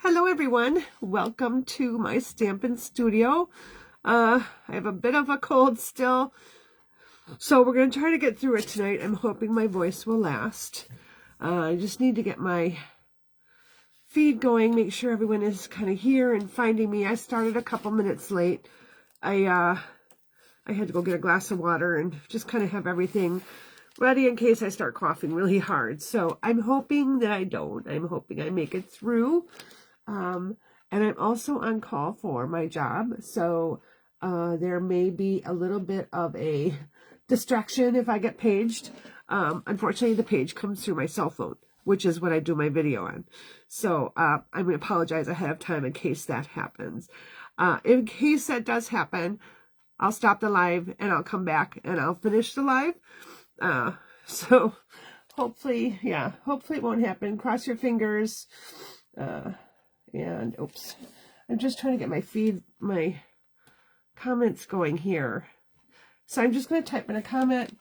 Hello everyone, welcome to my Stampin' Studio. I have a bit of a cold still, so we're going to try to get through it tonight. I'm hoping my voice will last. I just need to get my feed going, make sure everyone is kind of here and finding me. I started a couple minutes late. I had to go get a glass of water and just kind of have everything ready in case I start coughing really hard. So I'm hoping that I don't. I'm hoping I make it through. And I'm also on call for my job, so there may be a little bit of a distraction if I get paged. Unfortunately, the page comes through my cell phone, which is what I do my video on. So I'm going to apologize ahead of time in case that happens. In case that does happen, I'll stop the live and I'll come back and I'll finish the live. So hopefully, yeah, hopefully it won't happen. Cross your fingers. And oops, I'm just trying to get my comments going here. So I'm just going to type in a comment,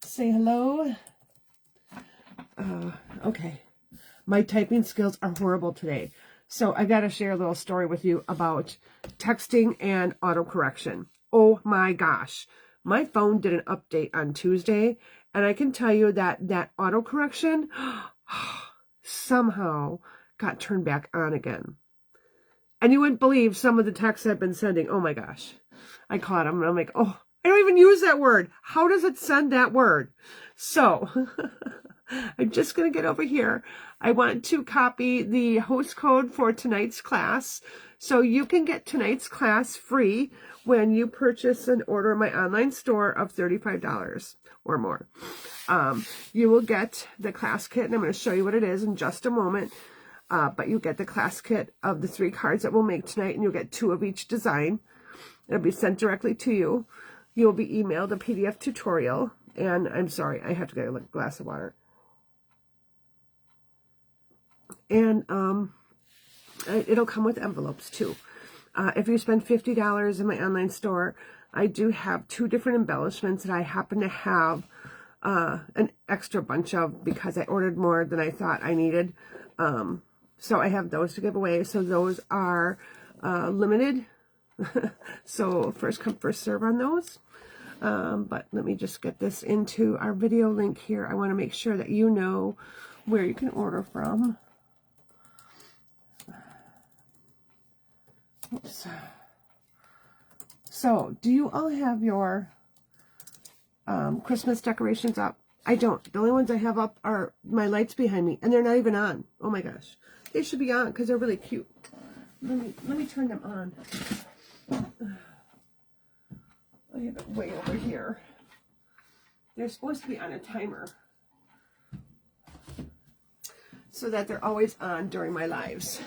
say hello. Okay, my typing skills are horrible today. So I got to share a little story with you about texting and autocorrection. Oh my gosh, my phone did an update on Tuesday, and I can tell you that autocorrection somehow got turned back on again. And you wouldn't believe some of the texts I've been sending. Oh my gosh. I caught them and I'm like, oh, I don't even use that word. How does it send that word? So I'm just going to get over here. I want to copy the host code for tonight's class. So you can get tonight's class free when you purchase an order in my online store of $35 or more. You will get the class kit, and I'm going to show you what it is in just a moment. But you get the class kit of the 3 cards that we'll make tonight, and you'll get 2 of each design. It'll be sent directly to you. You'll be emailed a PDF tutorial. And I'm sorry, I have to get a glass of water. And it'll come with envelopes too. If you spend $50 in my online store, I do have 2 different embellishments that I happen to have an extra bunch of because I ordered more than I thought I needed. So I have those to give away. So those are limited. So first come, first serve on those. But let me just get this into our video link here. I want to make sure that you know where you can order from. Oops. So do you all have your Christmas decorations up? I don't. The only ones I have up are my lights behind me, and they're not even on. Oh my gosh. They should be on because they're really cute. Let me turn them on. I have it way over here. They're supposed to be on a timer so that they're always on during my lives.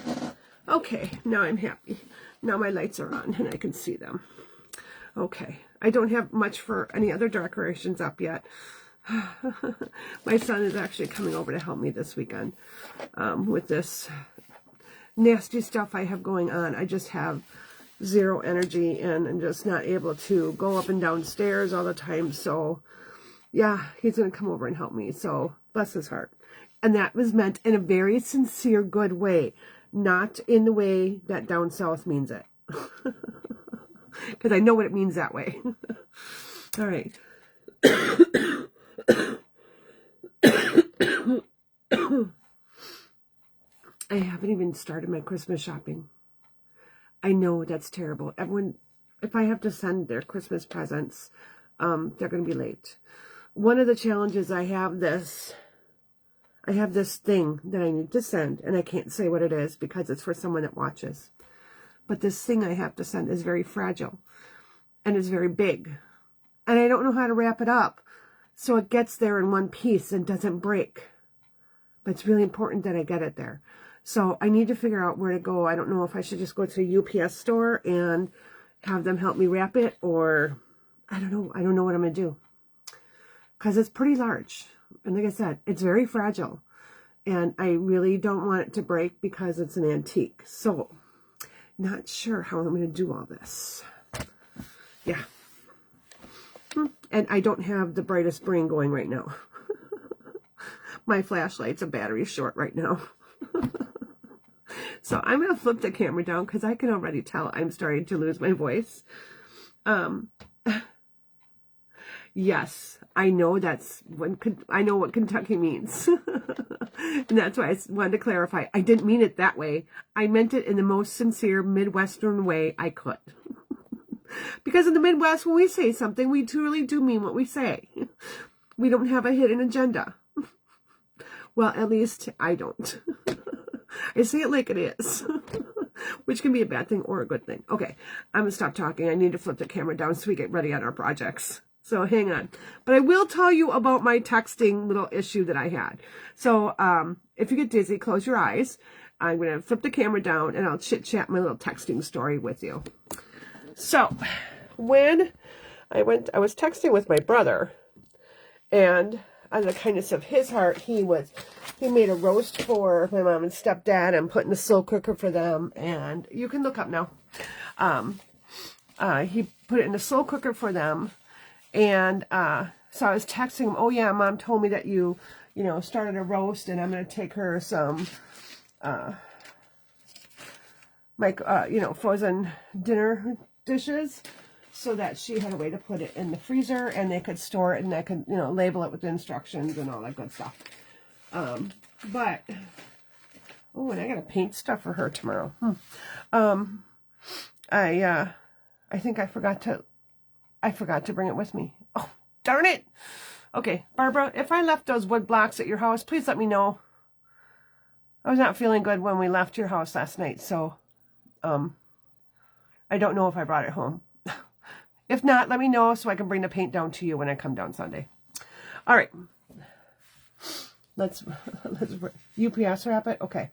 Okay, now I'm happy. Now my lights are on and I can see them. Okay, I don't have much for any other decorations up yet. My son is actually coming over to help me this weekend with this nasty stuff I have going on. I just have zero energy and I'm just not able to go up and down stairs all the time. So yeah, he's going to come over and help me. So bless his heart. And that was meant in a very sincere, good way, not in the way that down south means it. Because I know what it means that way. All right. I haven't even started my Christmas shopping. I know that's terrible. Everyone, if I have to send their Christmas presents, they're going to be late. One of the challenges I have this thing that I need to send, and I can't say what it is because it's for someone that watches. But this thing I have to send is very fragile and it's very big. And I don't know how to wrap it up so it gets there in one piece and doesn't break. But it's really important that I get it there. So I need to figure out where to go. I don't know if I should just go to a UPS store and have them help me wrap it, or I don't know. I don't know what I'm going to do. Because it's pretty large. And like I said, it's very fragile. And I really don't want it to break because it's an antique. So not sure how I'm going to do all this. Yeah. And I don't have the brightest brain going right now. My flashlight's a battery short right now. So I'm going to flip the camera down because I can already tell I'm starting to lose my voice. Yes, I know I know what Kentucky means. And that's why I wanted to clarify. I didn't mean it that way. I meant it in the most sincere Midwestern way I could. Because in the Midwest, when we say something, we truly do mean what we say. We don't have a hidden agenda. Well, at least I don't. I say it like it is, which can be a bad thing or a good thing. Okay, I'm going to stop talking. I need to flip the camera down so we get ready on our projects. So hang on. But I will tell you about my texting little issue that I had. So if you get dizzy, close your eyes. I'm going to flip the camera down and I'll chit-chat my little texting story with you. So when I was texting with my brother, and out of the kindness of his heart, he made a roast for my mom and stepdad and put in the slow cooker for them. And you can look up now. He put it in the slow cooker for them. And so I was texting him, oh yeah, Mom told me that you started a roast, and I'm going to take her some, frozen dinner dishes, so that she had a way to put it in the freezer and they could store it and I could, label it with instructions and all that good stuff. And I got to paint stuff for her tomorrow. I think I forgot to bring it with me. Oh, darn it. Okay, Barbara, if I left those wood blocks at your house, please let me know. I was not feeling good when we left your house last night, so I don't know if I brought it home. If not, let me know so I can bring the paint down to you when I come down Sunday. All right. Let's UPS wrap it. Okay.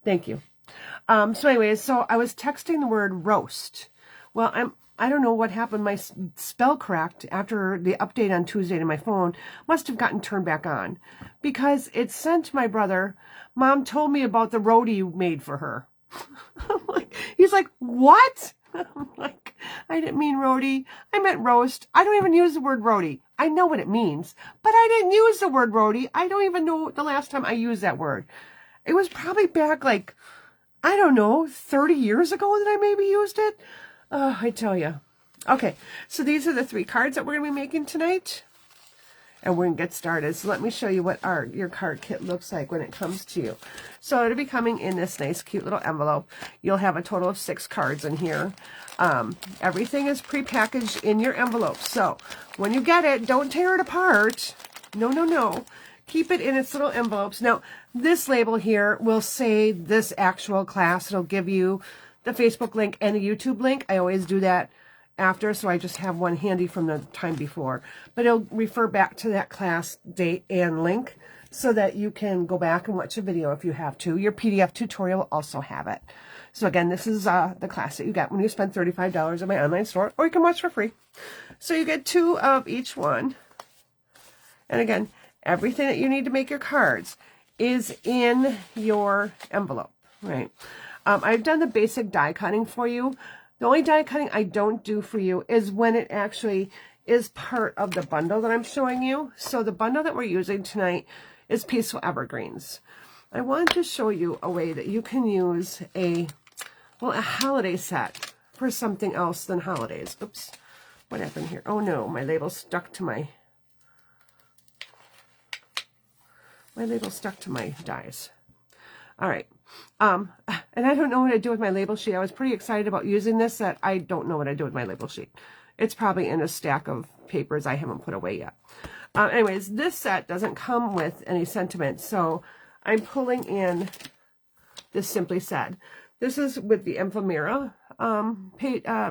Thank you. So anyways, so I was texting the word roast. Well, I don't know what happened. My spell cracked after the update on Tuesday to my phone. Must have gotten turned back on because it sent my brother, Mom told me about the roadie you made for her. He's like, what? I'm like, I didn't mean roadie. I meant roast. I don't even use the word roadie. I know what it means, but I didn't use the word roadie. I don't even know the last time I used that word. It was probably back like, I don't know, 30 years ago that I maybe used it. I tell you. Okay, so these are the 3 cards that we're going to be making tonight. And we're going to get started. So let me show you what your card kit looks like when it comes to you. So it'll be coming in this nice, cute little envelope. You'll have a total of 6 cards in here. Everything is prepackaged in your envelope. So when you get it, don't tear it apart. No, no, no. Keep it in its little envelopes. Now, this label here will say this actual class. It'll give you the Facebook link and a YouTube link. I always do that after, so I just have one handy from the time before. But it'll refer back to that class date and link so that you can go back and watch a video if you have to. Your PDF tutorial will also have it. So again, this is the class that you get when you spend $35 in my online store, or you can watch for free. So you get 2 of each one. And again, everything that you need to make your cards is in your envelope, right? I've done the basic die cutting for you. The only die cutting I don't do for you is when it actually is part of the bundle that I'm showing you. So the bundle that we're using tonight is Peaceful Evergreens. I wanted to show you a way that you can use a holiday set for something else than holidays. Oops, what happened here? Oh no, my label stuck to my dies. All right. And I don't know what I do with my label sheet. I was pretty excited about using this set. I don't know what I do with my label sheet. It's probably in a stack of papers I haven't put away yet. Anyways, this set doesn't come with any sentiment, so I'm pulling in this Simply Said. This is with the Ephemera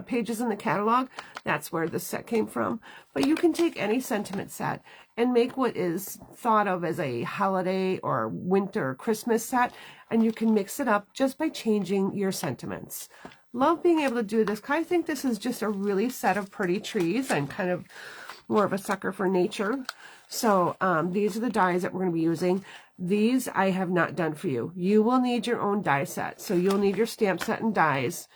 pages in the catalog. That's where this set came from. But you can take any sentiment set and make what is thought of as a holiday or winter or Christmas set, and you can mix it up just by changing your sentiments. Love being able to do this. I think this is just a really set of pretty trees. I'm kind of more of a sucker for nature. So these are the dies that we're going to be using. These I have not done for you. You will need your own die set. So you'll need your stamp set and dies.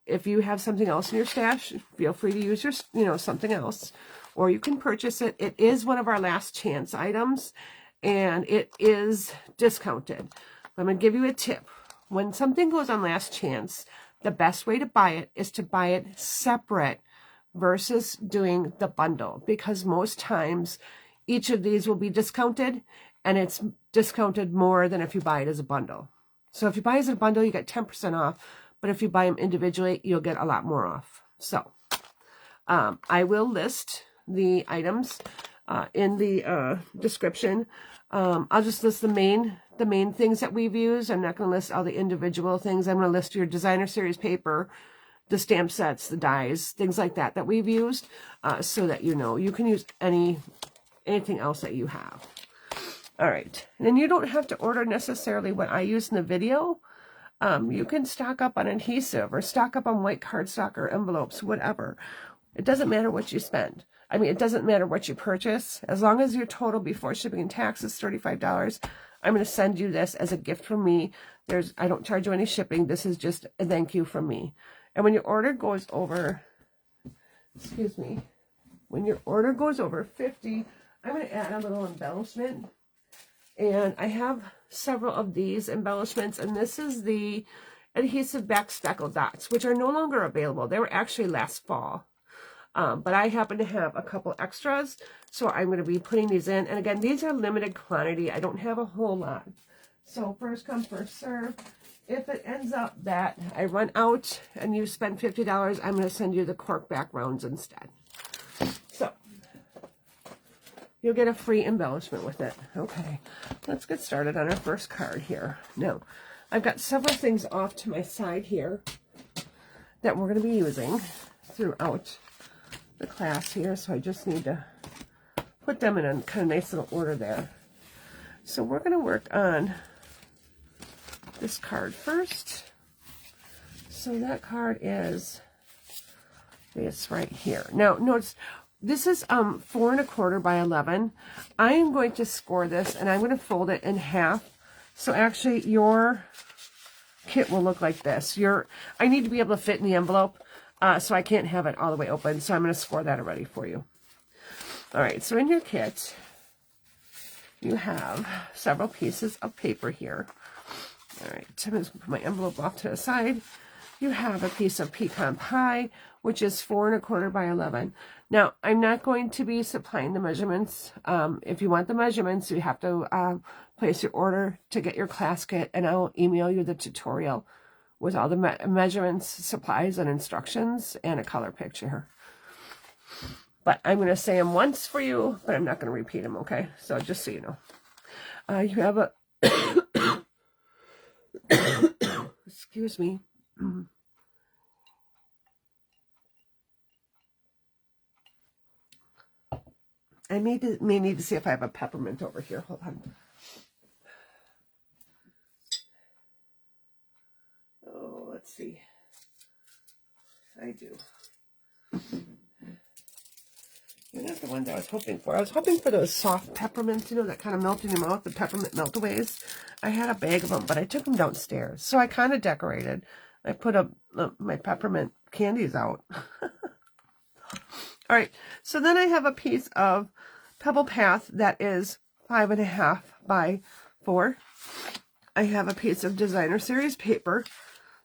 If you have something else in your stash, feel free to use your, something else. Or you can purchase it. It is one of our last chance items, and it is discounted. I'm going to give you a tip. when something goes on last chance, the best way to buy it is to buy it separate versus doing the bundle, because most times each of these will be discounted, and it's discounted more than if you buy it as a bundle. So if you buy it as a bundle, you get 10% off, but if you buy them individually, you'll get a lot more off. So I will list the items in the description. I'll just list the main things that we've used. I'm not going to list all the individual things. I'm going to list your designer series paper, the stamp sets, the dies, things like that that we've used, so that you know you can use anything else that you have. All right, and you don't have to order necessarily what I use in the video. You can stock up on adhesive or stock up on white cardstock or envelopes, whatever. It doesn't matter what you spend. I mean, it doesn't matter what you purchase. As long as your total before shipping and tax is $35, I'm going to send you this as a gift from me. I don't charge you any shipping. This is just a thank you from me. And when your order goes over, when your order goes over 50, I'm going to add a little embellishment. And I have several of these embellishments, and this is the adhesive back speckle dots, which are no longer available. They were actually last fall. But I happen to have a couple extras, so I'm going to be putting these in. And again, these are limited quantity. I don't have a whole lot. So first come, first serve. If it ends up that I run out and you spend $50, I'm going to send you the cork back rounds instead. So you'll get a free embellishment with it. Okay, let's get started on our first card here. Now, I've got several things off to my side here that we're going to be using throughout the class here, so I just need to put them in a kind of nice little order there. So we're going to work on this card first. So that card is this right here. Now notice this is 4 1/4 by 11. I am going to score this, and I'm going to fold it in half. So actually your kit will look like this. I need to be able to fit in the envelope, so I can't have it all the way open. So I'm going to score that already for you. All right, so in your kit, you have several pieces of paper here. All right, so I'm just going to put my envelope off to the side. You have a piece of pecan pie, which is 4 1/4 by 11. Now, I'm not going to be supplying the measurements. If you want the measurements, you have to place your order to get your class kit, and I'll email you the tutorial with all the measurements, supplies, and instructions, and a color picture. But I'm going to say them once for you, but I'm not going to repeat them, okay? So just so you know. You have a... Excuse me. I may need to see if I have a peppermint over here. Hold on. Oh, let's see. I do. You're not the ones I was hoping for. I was hoping for those soft peppermints, you know, that kind of melt in your mouth, the peppermint meltaways. I had a bag of them, but I took them downstairs. So I kind of decorated. I put my peppermint candies out. All right, so then I have a piece of Pebble Path that is 5 1/2 by 4. I have a piece of designer series paper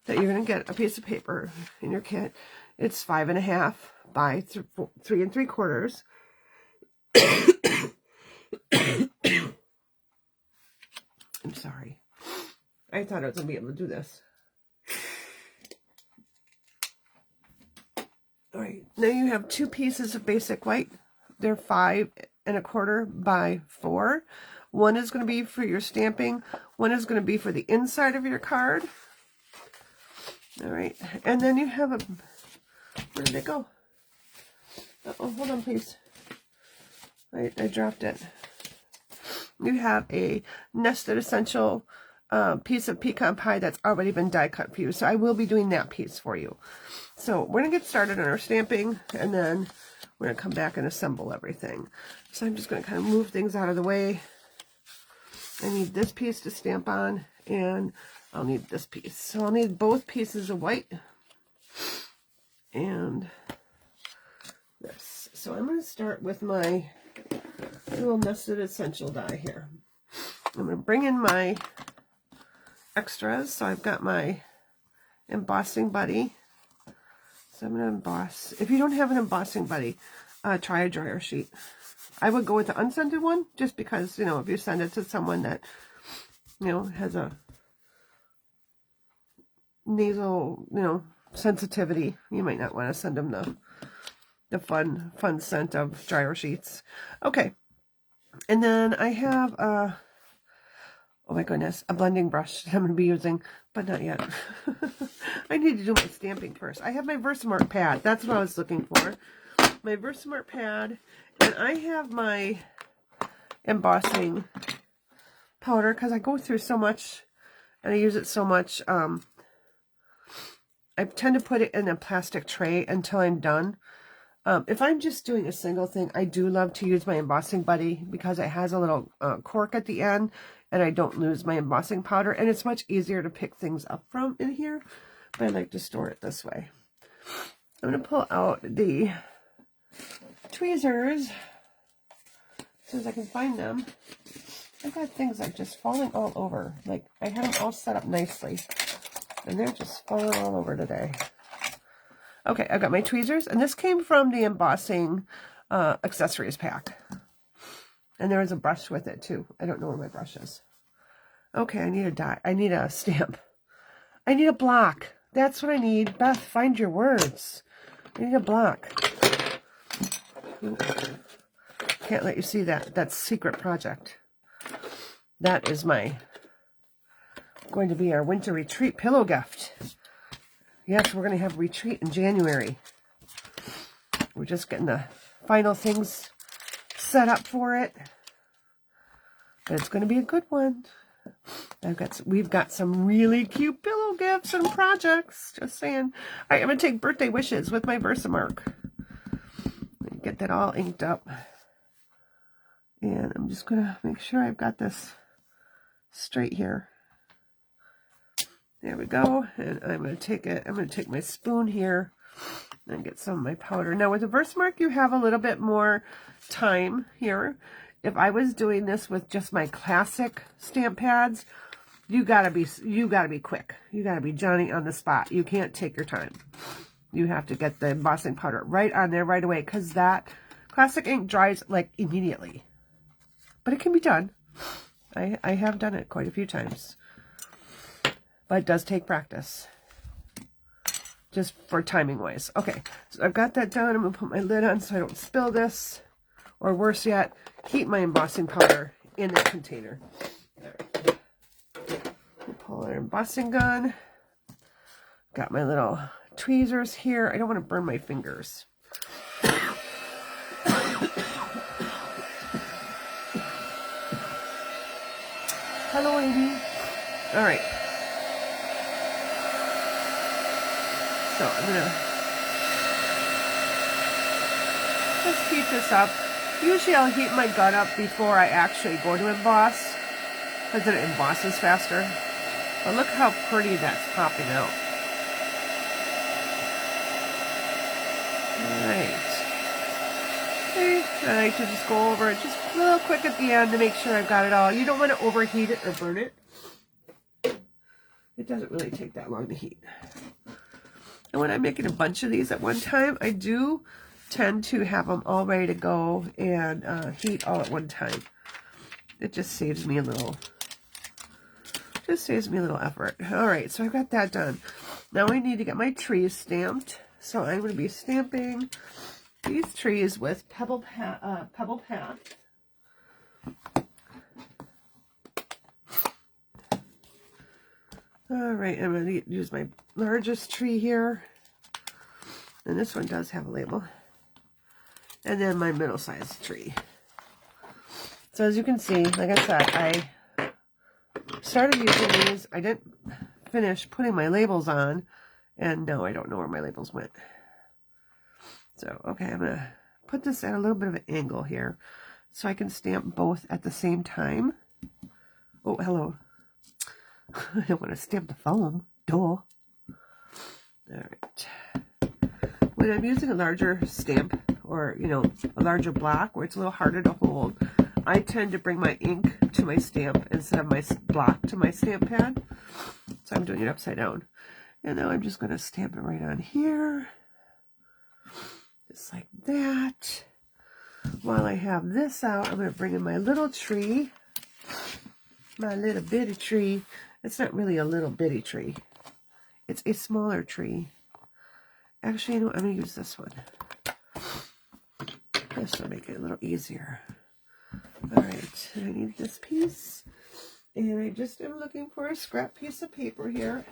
that you're going to get a piece of paper in your kit. It's 5 1/2 by 3 3/4. I'm sorry. I thought I was going to be able to do this. All right, now you have 2 pieces of basic white. They're 5 1/4 by 4. One is going to be for your stamping. One is going to be for the inside of your card. All right, and then you have a... Where did it go? Uh-oh, hold on, please. I dropped it. You have a nested essential piece of pecan pie that's already been die cut for you. So I will be doing that piece for you. So we're going to get started on our stamping, and then we're going to come back and assemble everything. So I'm just going to kind of move things out of the way. I need this piece to stamp on, and I'll need this piece. So I'll need both pieces of white and this. So I'm going to start with my little nested essential die here. I'm going to bring in my extras. So I've got my embossing buddy. So I'm going to emboss. If you don't have an embossing buddy, try a dryer sheet. I would go with the unscented one just because, you know, if you send it to someone that, you know, has a nasal, you know, sensitivity, you might not want to send them the fun scent of dryer sheets. Okay. And then I have oh my goodness, a blending brush that I'm going to be using, but not yet. I need to do my stamping first. I have my Versamark pad. That's what I was looking for. My Versamark pad. And I have my embossing powder because I go through so much and I use it so much. I tend to put it in a plastic tray until I'm done. If I'm just doing a single thing, I do love to use my embossing buddy because it has a little cork at the end and I don't lose my embossing powder, and it's much easier to pick things up from in here, but I like to store it this way. I'm going to pull out the tweezers as soon as I can find them. I've got things like just falling all over. Like, I have them all set up nicely, and they're just falling all over today. Okay, I've got my tweezers, and this came from the embossing accessories pack. And there was a brush with it, too. I don't know where my brush is. Okay, I need a die. I need a stamp. I need a block. That's what I need. Beth, find your words. I need a block. Can't let you see that. That's secret project. That is going to be our winter retreat pillow gift. Yes, we're going to have a retreat in January. We're just getting the final things set up for it. But it's going to be a good one. We've got some really cute pillow gifts and projects. Just saying. All right, I'm going to take birthday wishes with my Versamark. Get that all inked up. And I'm just going to make sure I've got this straight here. There we go. And I'm going to take it. I'm going to take my spoon here and get some of my powder. Now with the Versamark, you have a little bit more time here. If I was doing this with just my classic stamp pads, you gotta be quick. You gotta be Johnny on the spot. You can't take your time. You have to get the embossing powder right on there right away, because that classic ink dries like immediately. But it can be done. I have done it quite a few times. But it does take practice. Just for timing wise. Okay, so I've got that done. I'm gonna put my lid on so I don't spill this. Or worse yet, keep my embossing powder in the container. Right. Pull our embossing gun. Got my little tweezers here. I don't want to burn my fingers. Hello, Amy. All right. So I'm gonna just heat this up. Usually I'll heat my gun up before I actually go to emboss, because then it embosses faster. But look how pretty that's popping out. Alright. Okay, I like to just go over it just a little quick at the end to make sure I've got it all. You don't want to overheat it or burn it. It doesn't really take that long to heat. And when I'm making a bunch of these at one time, I do tend to have them all ready to go and heat all at one time. It just saves me a little effort. All right, so I've got that done. Now I need to get my trees stamped. So I'm going to be stamping these trees with Pebble Path. All right, I'm going to use my largest tree here. And this one does have a label. And then my middle-sized tree. So as you can see, like I said, I started using these. I didn't finish putting my labels on. And no, I don't know where my labels went. So, okay, I'm going to put this at a little bit of an angle here so I can stamp both at the same time. Oh, hello. I don't want to stamp the foam. Duh. All right. When I'm using a larger stamp, or, you know, a larger block where it's a little harder to hold, I tend to bring my ink to my stamp instead of my block to my stamp pad. So I'm doing it upside down. And now I'm just going to stamp it right on here. Just like that. While I have this out, I'm going to bring in my little tree. My little bitty tree. It's not really a little bitty tree. It's a smaller tree. Actually, you know what? I'm going to use this one. This will make it a little easier. Alright, I need this piece. And I just am looking for a scrap piece of paper here.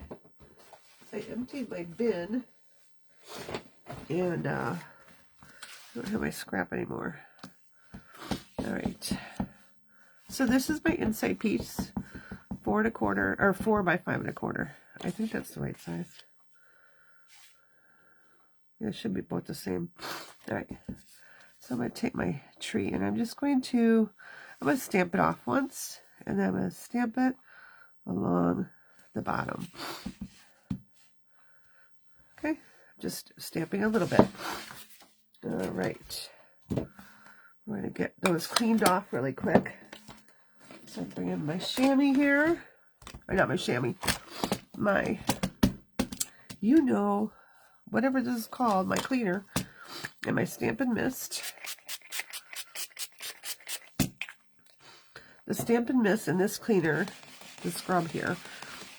I emptied my bin. And I don't have my scrap anymore. Alright. So this is my inside piece. 4 1/4, or 4 by 5 1/4. I think that's the right size. Yeah, it should be both the same. Alright. So I'm going to take my tree and I'm just going to stamp it off once. And then I'm going to stamp it along the bottom. Okay. Just stamping a little bit. Alright. We're going to get those cleaned off really quick. So I'm bringing my chamois here. Or not my chamois. My, you know, whatever this is called, my cleaner. And my Stampin' Mist. The Stampin' Mist and this cleaner, the scrub here,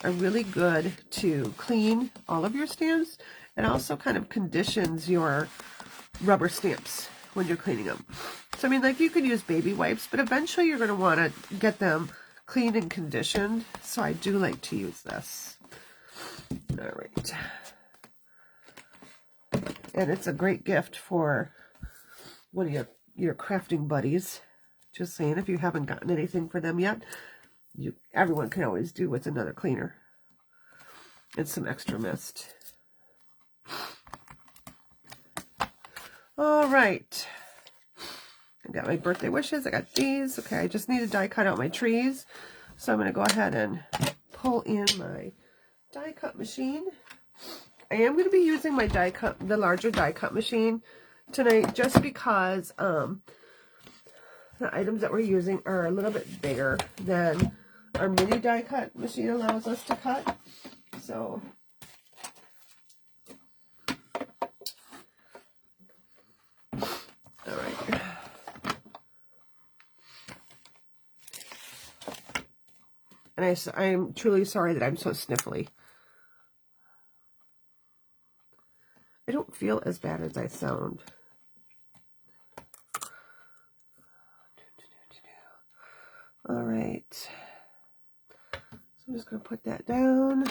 are really good to clean all of your stamps. It also kind of conditions your rubber stamps when you're cleaning them. So, I mean, like, you could use baby wipes, but eventually you're going to want to get them cleaned and conditioned. So I do like to use this. All right. And it's a great gift for one of your crafting buddies. Just saying, if you haven't gotten anything for them yet, everyone can always do with another cleaner. And some extra mist. All right. I got my birthday wishes. I got these. Okay, I just need to die cut out my trees. So I'm going to go ahead and pull in my die cut machine. I am going to be using my the larger die cut machine tonight just because the items that we're using are a little bit bigger than our mini die cut machine allows us to cut. So all right. And I'm truly sorry that I'm so sniffly. I don't feel as bad as I sound. All right. So I'm just going to put that down.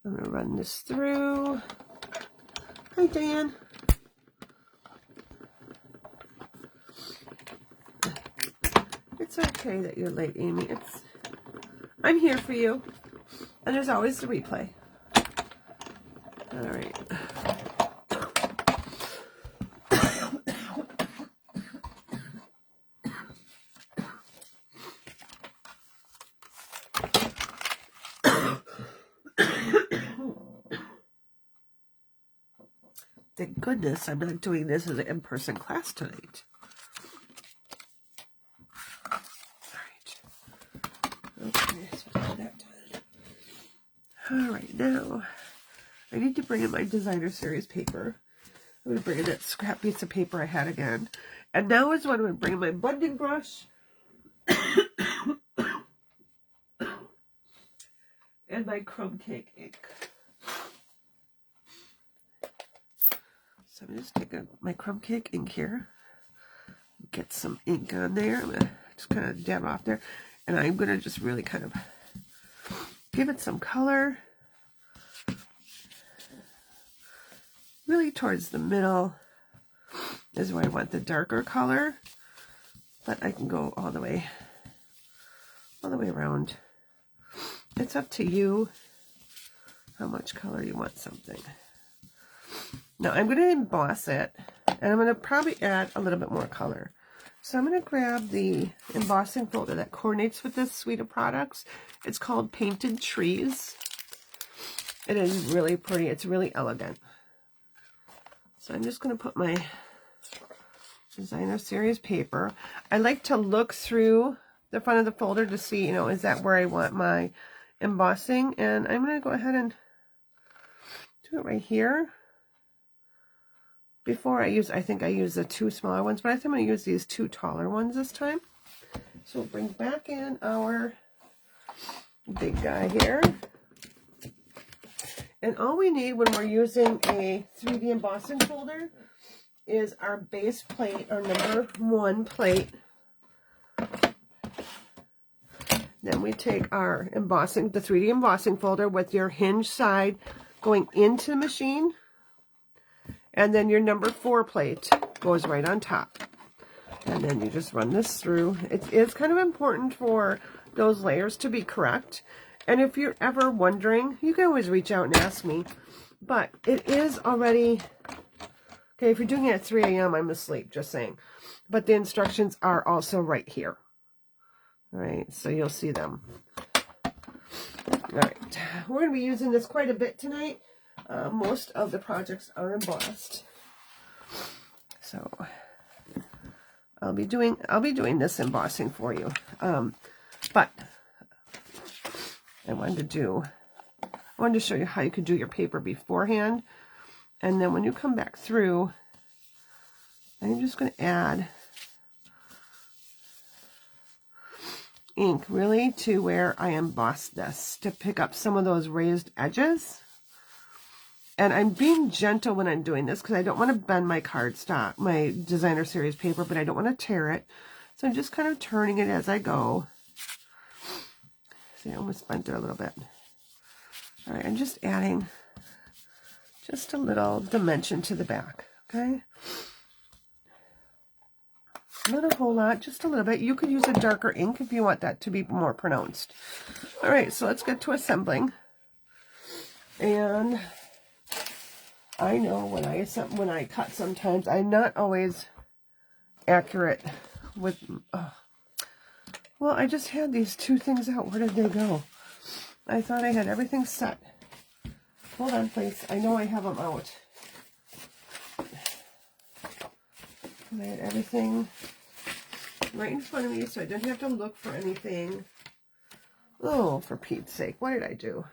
I'm going to run this through. Hi, Dan. It's okay that you're late, Amy. I'm here for you. And there's always the replay. All right. Thank goodness I'm not doing this as an in-person class tonight. Okay, so get that done. All right, now I need to bring in my designer series paper. I'm going to bring in that scrap piece of paper I had again. And now is when I'm going to bring in my blending brush and my crumb cake ink. So I'm just taking my crumb cake ink here. Get some ink on there. I'm going to just kind of dab off there. And I'm going to just really kind of give it some color. Really towards the middle is where I want the darker color. But I can go all the way around. It's up to you how much color you want something. Now I'm going to emboss it, and I'm going to probably add a little bit more color. So I'm going to grab the embossing folder that coordinates with this suite of products. It's called Painted Trees. It is really pretty. It's really elegant. So I'm just going to put my designer series paper. I like to look through the front of the folder to see, you know, is that where I want my embossing? And I'm going to go ahead and do it right here. Before I think I used the 2 smaller ones, but I think I'm going to use these 2 taller ones this time. So we'll bring back in our big guy here. And all we need when we're using a 3D embossing folder is our base plate, our number 1 plate. Then we take our embossing, the 3D embossing folder with your hinge side going into the machine. And then your number 4 plate goes right on top. And then you just run this through. It's kind of important for those layers to be correct. And if you're ever wondering, you can always reach out and ask me. But it is already, okay, if you're doing it at 3 a.m., I'm asleep, just saying. But the instructions are also right here. All right, so you'll see them. All right, we're going to be using this quite a bit tonight. Most of the projects are embossed. So I'll be doing this embossing for you. But I wanted to show you how you could do your paper beforehand. And then when you come back through, I'm just going to add ink really to where I embossed this to pick up some of those raised edges. And I'm being gentle when I'm doing this because I don't want to bend my cardstock, my designer series paper, but I don't want to tear it. So I'm just kind of turning it as I go. See, I almost bent it a little bit. All right, I'm just adding just a little dimension to the back, okay? Not a whole lot, just a little bit. You could use a darker ink if you want that to be more pronounced. All right, so let's get to assembling. And I know when I cut sometimes, I'm not always accurate with, well, I just had these 2 things out. Where did they go? I thought I had everything set. Hold on, please. I know I have them out. I had everything right in front of me, so I didn't have to look for anything. Oh, for Pete's sake, what did I do?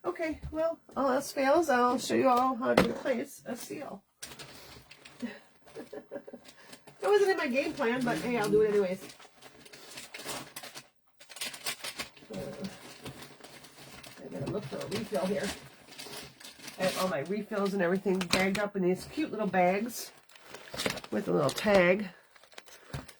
Okay, well, all else fails, I'll show you all how to place a seal. That wasn't in my game plan, but hey, I'll do it anyways. I gotta look for a refill here. I have all my refills and everything bagged up in these cute little bags with a little tag.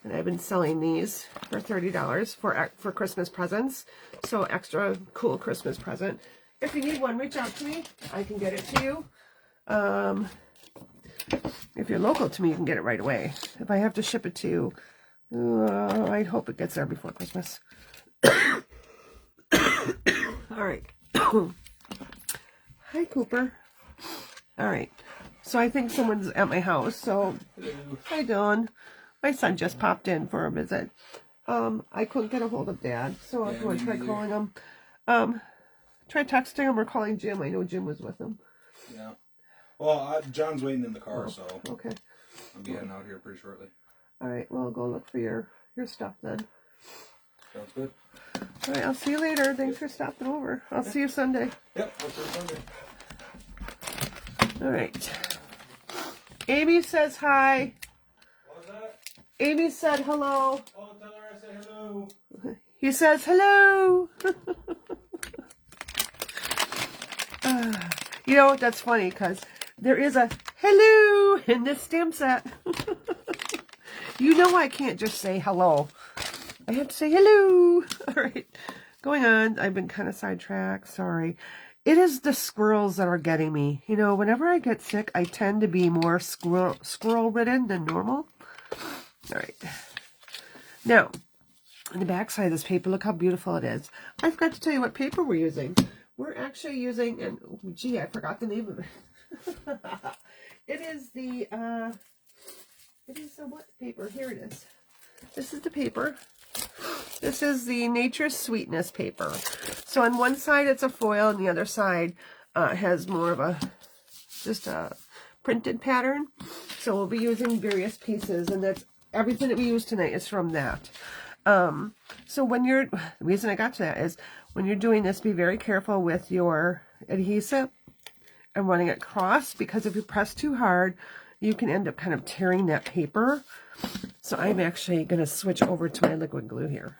And I've been selling these for $30 for Christmas presents. So extra cool Christmas present. If you need one, reach out to me. I can get it to you. If you're local to me, you can get it right away. If I have to ship it to you, I hope it gets there before Christmas. All right. Hi, Cooper. All right. So I think someone's at my house. So, hi, Dylan. My son just popped in for a visit. I couldn't get a hold of Dad, so I'm going to try calling him. Try texting him or calling Jim. I know Jim was with him. Yeah. Well, John's waiting in the car, so okay. I'll be heading out here pretty shortly. All right. Well, I'll go look for your stuff then. Sounds good. All right. I'll see you later. Thanks for stopping over. I'll see you Sunday. Yep. I'll see you Sunday. All right. Amy says hi. What was that? Amy said hello. Oh, tell her I said hello. He says hello. You know, that's funny because there is a hello in this stamp set. You know I can't just say hello. I have to say hello. All right. Going on. I've been kind of sidetracked. Sorry. It is the squirrels that are getting me. You know, whenever I get sick, I tend to be more squirrel-ridden than normal. All right. Now, on the back side of this paper, look how beautiful it is. I forgot to tell you what paper we're using. We're actually using, and oh, gee, I forgot the name of it. It is the what paper? Here it is. This is the paper. This is the Nature's Sweetness paper. So on one side it's a foil, and the other side has more of a, just a printed pattern. So we'll be using various pieces, and that's everything that we use tonight is from that. So when you're, the reason I got to that is when you're doing this, be very careful with your adhesive and running it across, because if you press too hard, you can end up kind of tearing that paper. So I'm actually going to switch over to my liquid glue here,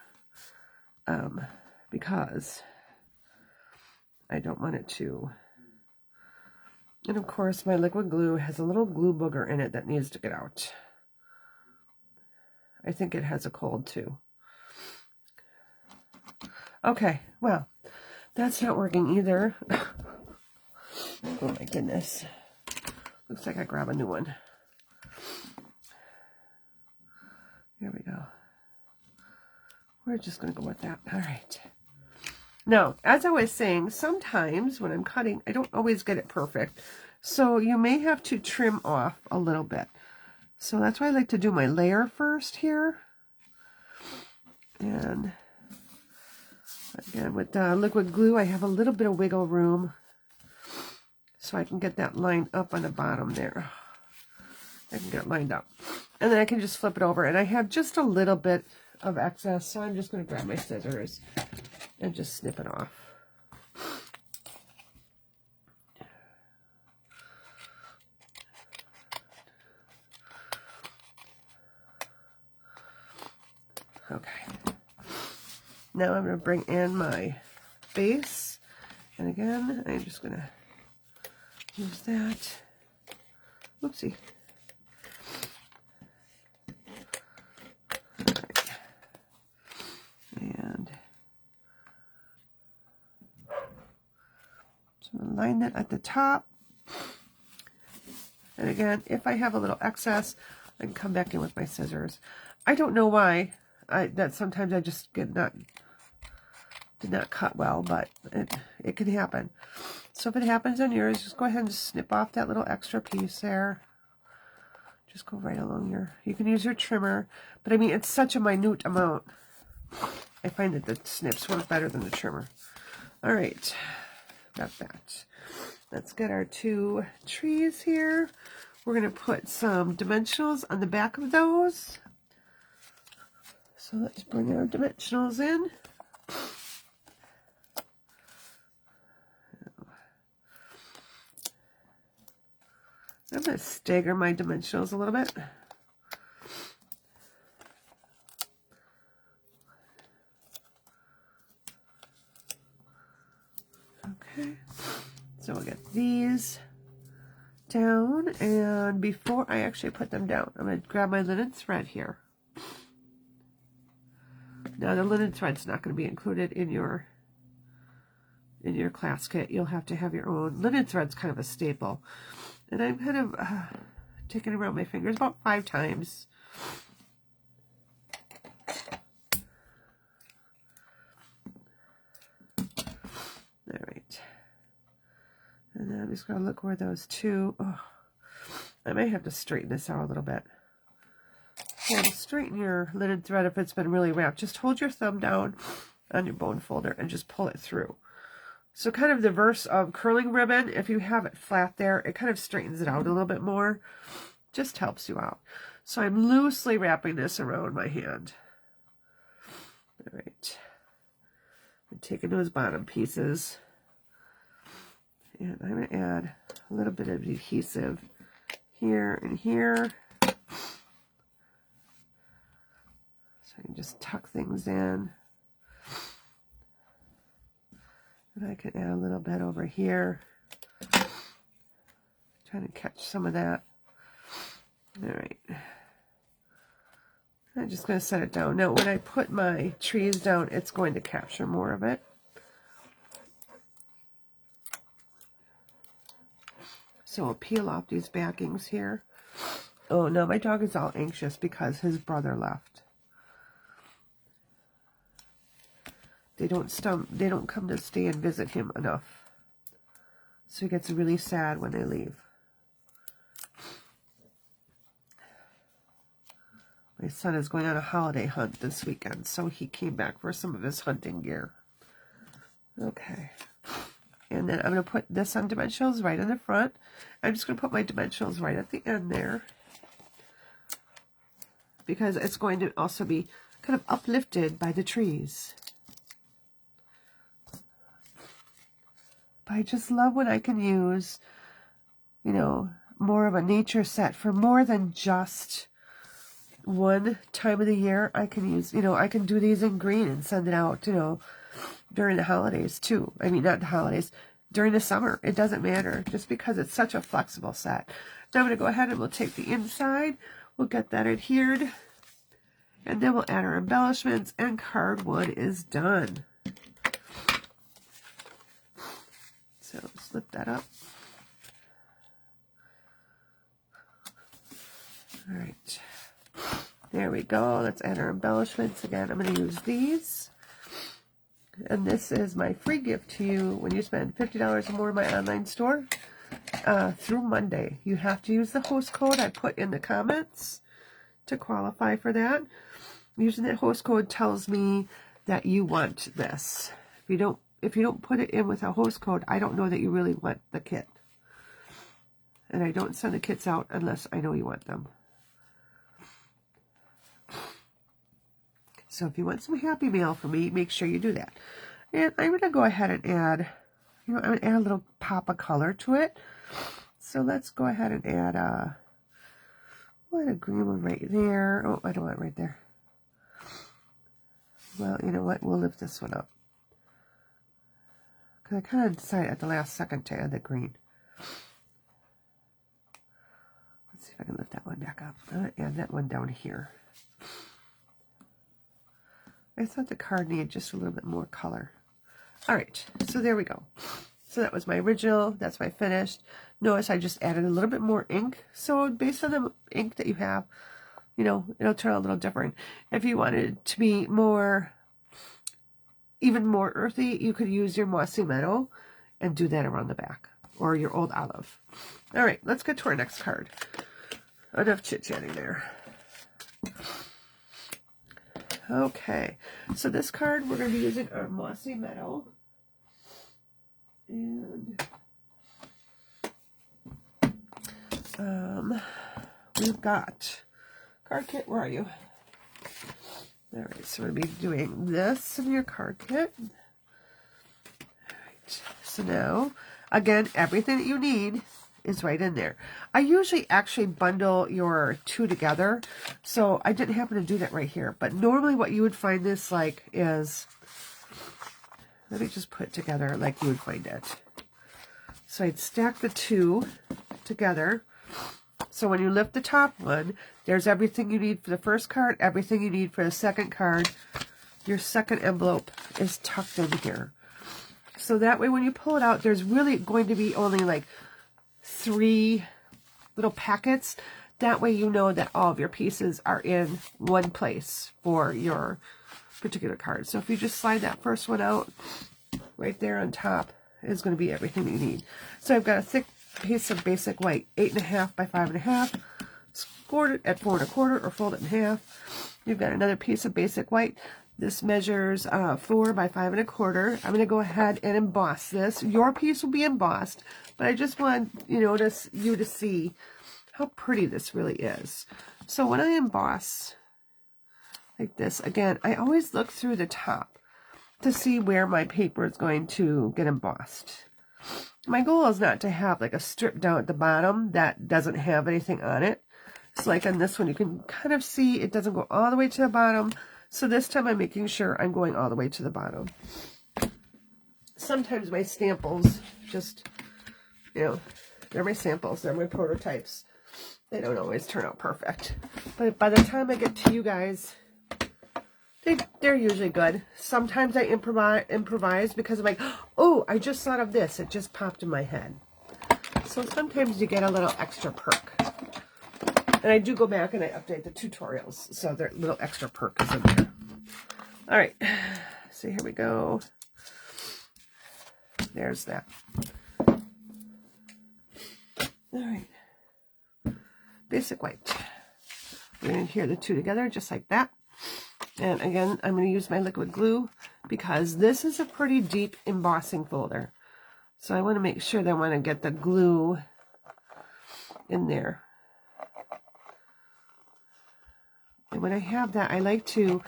because I don't want it to. And of course, my liquid glue has a little glue booger in it that needs to get out. I think it has a cold too. Okay, well, that's not working either. Oh my goodness. Looks like I grab a new one. There we go. We're just going to go with that. All right. Now, as I was saying, sometimes when I'm cutting, I don't always get it perfect. So you may have to trim off a little bit. So that's why I like to do my layer first here. And again, with the liquid glue, I have a little bit of wiggle room, so I can get that lined up on the bottom there. I can get it lined up. And then I can just flip it over. And I have just a little bit of excess, so I'm just going to grab my scissors and just snip it off. Okay. Now I'm going to bring in my base. And again, I'm just going to use that. Whoopsie. All right. And so line that at the top. And again, if I have a little excess, I can come back in with my scissors. I don't know why. That sometimes I just did not cut well, but it can happen. So if it happens on yours, just go ahead and snip off that little extra piece there. Just go right along you can use your trimmer, but I mean, it's such a minute amount. I find that the snips work better than the trimmer. All right, got that. Let's get our two trees here. We're going to put some dimensionals on the back of those. So let's bring our dimensionals in. I'm going to stagger my dimensionals a little bit. Okay, so we'll get these down, and before I actually put them down, I'm going to grab my linen thread here. Now the linen thread's not going to be included in your class kit. You'll have to have your own. Linen thread's kind of a staple. And I'm kind of taking around my fingers about 5 times. All right. And then I'm just going to look where those two... Oh, I may have to straighten this out a little bit. Yeah, to straighten your linen thread if it's been really wrapped, just hold your thumb down on your bone folder and just pull it through. So kind of the verse of curling ribbon, if you have it flat there, it kind of straightens it out a little bit more. Just helps you out. So I'm loosely wrapping this around my hand. All right. I'm taking those bottom pieces. And I'm going to add a little bit of adhesive here and here. So I can just tuck things in. And I can add a little bit over here. Trying to catch some of that. All right. I'm just going to set it down. Now, when I put my trees down, it's going to capture more of it. So we'll peel off these backings here. Oh, no, my dog is all anxious because his brother left. They don't come to stay and visit him enough. So he gets really sad when they leave. My son is going on a holiday hunt this weekend, so he came back for some of his hunting gear. Okay. And then I'm going to put this on dimensionals right in the front. I'm just going to put my dimensionals right at the end there, because it's going to also be kind of uplifted by the trees. But I just love when I can use, you know, more of a nature set for more than just one time of the year. I can use, you know, I can do these in green and send it out, you know, during the holidays too. I mean, not the holidays, during the summer. It doesn't matter, just because it's such a flexible set. Now I'm going to go ahead and we'll take the inside. We'll get that adhered. And then we'll add our embellishments, and card 1 is done. So slip that up. All right. There we go. Let's add our embellishments. Again, I'm going to use these. And this is my free gift to you when you spend $50 or more in my online store through Monday. You have to use the host code I put in the comments to qualify for that. Using that host code tells me that you want this. If you don't put it in with a host code, I don't know that you really want the kit. And I don't send the kits out unless I know you want them. So if you want some Happy Mail from me, make sure you do that. And I'm going to go ahead and add, you know, I'm going to add a little pop of color to it. So let's go ahead and add a green one right there. Oh, I don't want it right there. Well, you know what? We'll lift this one up, because I kind of decided at the last second to add the green. Let's see if I can lift that one back up. I'm going to add that one down here. I thought the card needed just a little bit more color. All right, so there we go. So that was my original. That's my finished. Notice I just added a little bit more ink. So based on the ink that you have, you know, it'll turn out a little different. If you wanted it to be more, even more earthy, you could use your mossy meadow and do that around the back, or your old olive. All right, let's get to our next card. Enough chit-chatting there. Okay, so this card we're going to be using our mossy meadow. And we've got card kit. Where are you? All right, so we're going to be doing this in your card kit. All right, so now, again, everything that you need is right in there. I usually actually bundle your two together, so I didn't happen to do that right here. But normally what you would find this like is, let me just put it together like you would find it. So I'd stack the two together. So when you lift the top one, there's everything you need for the first card, everything you need for the second card. Your second envelope is tucked in here. So that way when you pull it out, there's really going to be only like 3 little packets. That way you know that all of your pieces are in one place for your particular card. So if you just slide that first one out, right there on top is going to be everything you need. So I've got a thick piece of basic white, 8.5 by 5.5, scored it at 4 1/4 or fold it in half. You've got another piece of basic white. This measures 4 by 5 1/4. I'm going to go ahead and emboss this. Your piece will be embossed, but I just want you to see how pretty this really is. So when I emboss like this, again, I always look through the top to see where my paper is going to get embossed. My goal is not to have like a strip down at the bottom that doesn't have anything on it. So like on this one, you can kind of see it doesn't go all the way to the bottom. So this time I'm making sure I'm going all the way to the bottom. Sometimes my samples just, you know, they're my samples, they're my prototypes. They don't always turn out perfect. But by the time I get to you guys, they're usually good. Sometimes I improvise because I'm like, oh, I just thought of this. It just popped in my head. So sometimes you get a little extra perk. And I do go back and I update the tutorials. So their little extra perk is in there. All right. So here we go. There's that. All right. Basic white. We're going to adhere the two together just like that. And again, I'm going to use my liquid glue because this is a pretty deep embossing folder. So I want to make sure that I want to get the glue in there. And when I have that, I like to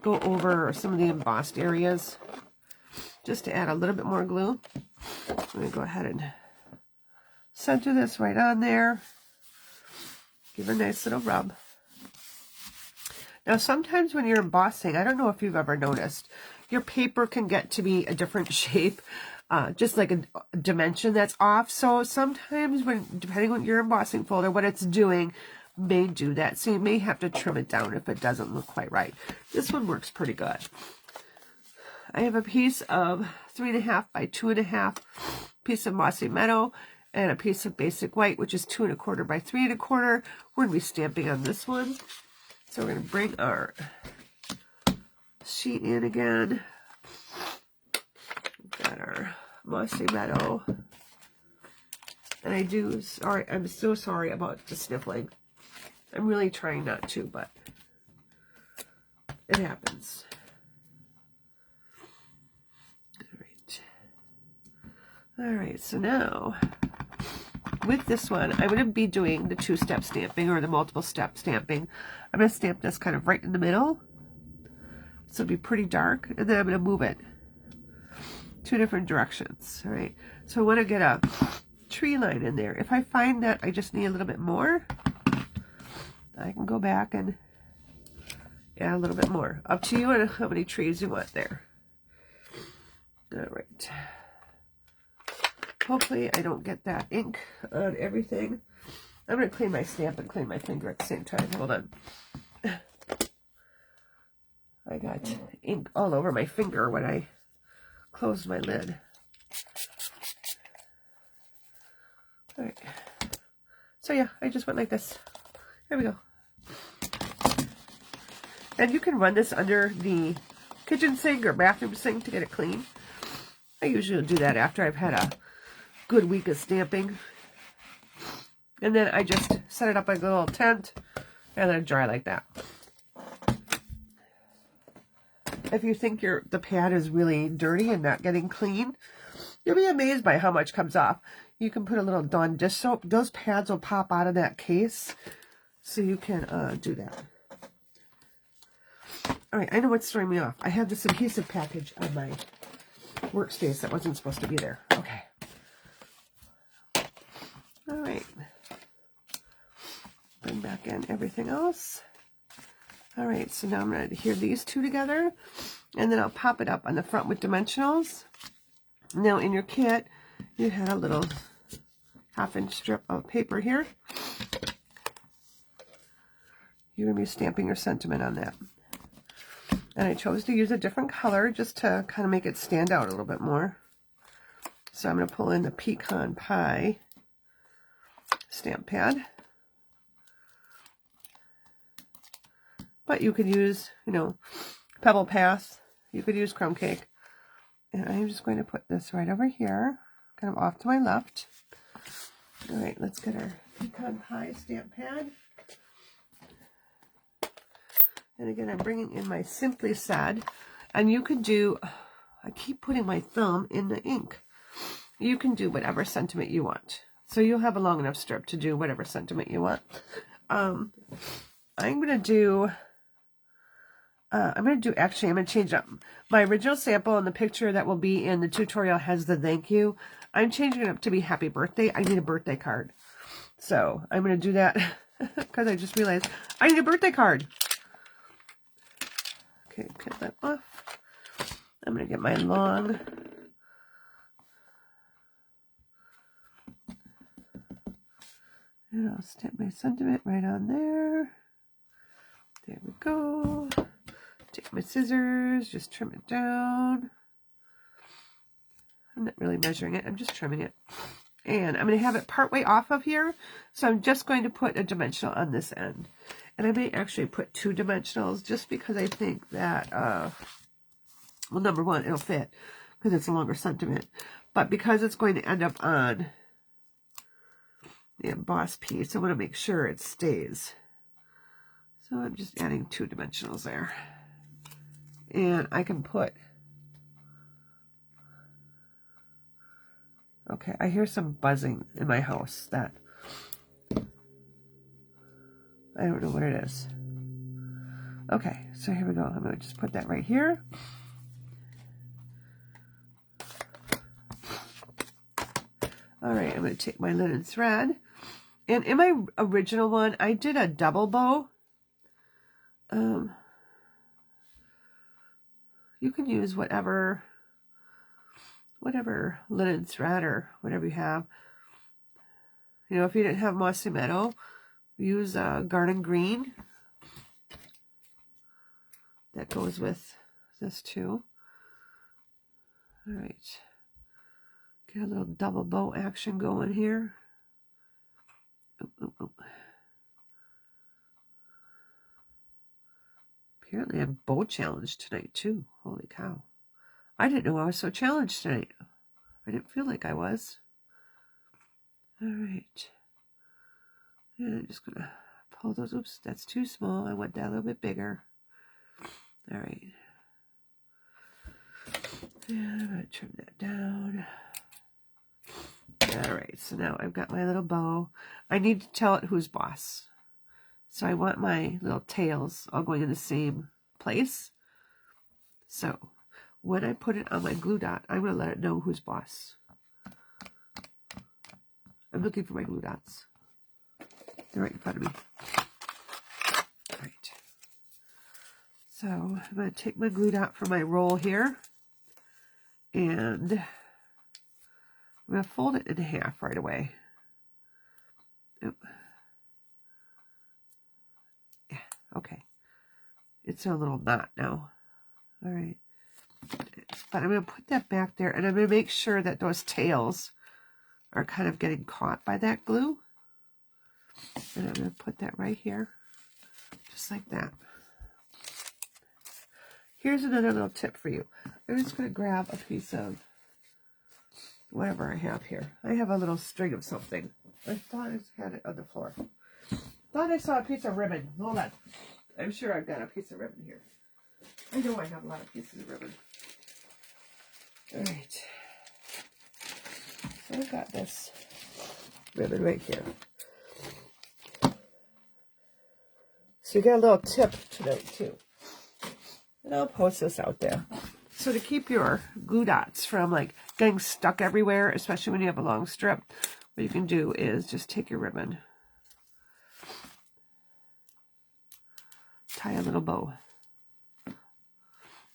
go over some of the embossed areas just to add a little bit more glue. I'm going to go ahead and center this right on there. Give it a nice little rub. Now sometimes when you're embossing, I don't know if you've ever noticed, your paper can get to be a different shape, just like a dimension that's off. So sometimes depending on your embossing folder, what it's doing may do that. So you may have to trim it down if it doesn't look quite right. This one works pretty good. I have a piece of 3.5 by 2.5 piece of Mossy Meadow and a piece of Basic White, which is 2.25 by 3.25. We're going to be stamping on this one. So we're going to bring our sheet in again. We've got our Mossy Meadow. And I'm so sorry about the sniffling. I'm really trying not to, but it happens. All right, so now with this one, I'm going to be doing the 2-step stamping or the multiple step stamping. I'm going to stamp this kind of right in the middle. So it'll be pretty dark, and then I'm going to move it 2 different directions. All right, so I want to get a tree line in there. If I find that I just need a little bit more, I can go back and add a little bit more. Up to you and how many trees you want there. All right. Hopefully I don't get that ink on everything. I'm going to clean my stamp and clean my finger at the same time. Hold on. I got ink all over my finger when I closed my lid. All right. So yeah, I just went like this. There we go. And you can run this under the kitchen sink or bathroom sink to get it clean. I usually do that after I've had a good week of stamping. And then I just set it up like a little tent and then dry like that. If you think the pad is really dirty and not getting clean, you'll be amazed by how much comes off. You can put a little Dawn dish soap. Those pads will pop out of that case, so you can do that. All right, I know what's throwing me off. I have this adhesive package on my workspace that wasn't supposed to be there. Okay. All right. Bring back in everything else. All right, so now I'm going to adhere these 2 together, and then I'll pop it up on the front with dimensionals. Now in your kit, you had a little 1/2-inch strip of paper here. You're going to be stamping your sentiment on that. And I chose to use a different color just to kind of make it stand out a little bit more. So I'm going to pull in the Pecan Pie stamp pad. But you could use, Pebble Pass. You could use Crumb Cake. And I'm just going to put this right over here, kind of off to my left. All right, let's get our Pecan Pie stamp pad. And again, I'm bringing in my Simply Said. And you could do, I keep putting my thumb in the ink. You can do whatever sentiment you want. So you'll have a long enough strip to do whatever sentiment you want. I'm going to do, actually, I'm going to change up. My original sample and the picture that will be in the tutorial has the thank you. I'm changing it up to be happy birthday. I need a birthday card. So I'm going to do that because I just realized I need a birthday card. Okay, cut that off. I'm going to get my long and I'll stamp my sentiment right on there. There we go. Take my scissors, just trim it down. I'm not really measuring it, I'm just trimming it. And I'm going to have it partway off of here, so I'm just going to put a dimensional on this end. And I may actually put 2 dimensionals just because I think that, well, number one, it'll fit because it's a longer sentiment. But because it's going to end up on the embossed piece, I want to make sure it stays. So I'm just adding 2 dimensionals there. And I can put Okay, I hear some buzzing in my house that I don't know what it is. Okay, so here we go. I'm going to just put that right here. All right, I'm going to take my linen thread. And in my original one, I did a double bow. You can use whatever linen thread or whatever you have. You know, if you didn't have Mossy Meadow, use Garden Green. That goes with this too. All right. Get a little double bow action going here. Oh, oh, oh. Apparently I'm bow challenged tonight too. Holy cow. I didn't know I was so challenged tonight. I didn't feel like I was. All right. And I'm just going to pull those. Oops, that's too small. I want that a little bit bigger. All right. And I'm going to trim that down. All right, so now I've got my little bow. I need to tell it who's boss. So I want my little tails all going in the same place. So when I put it on my glue dot, I'm going to let it know who's boss. I'm looking for my glue dots. They're right in front of me. All right. So I'm going to take my glue dot for my roll here. And I'm going to fold it in half right away. Oop. Yeah, okay. It's a little knot now. All right. But I'm going to put that back there, and I'm going to make sure that those tails are kind of getting caught by that glue. And I'm going to put that right here, just like that. Here's another little tip for you. I'm just going to grab a piece of whatever I have here. I have a little string of something. I thought I had it on the floor. Thought I saw a piece of ribbon. Hold on. I'm sure I've got a piece of ribbon here. I know I have a lot of pieces of ribbon. All right. So I've got this ribbon right here. So you got a little tip tonight too. And I'll post this out there. So to keep your glue dots from like getting stuck everywhere, especially when you have a long strip, what you can do is just take your ribbon, tie a little bow,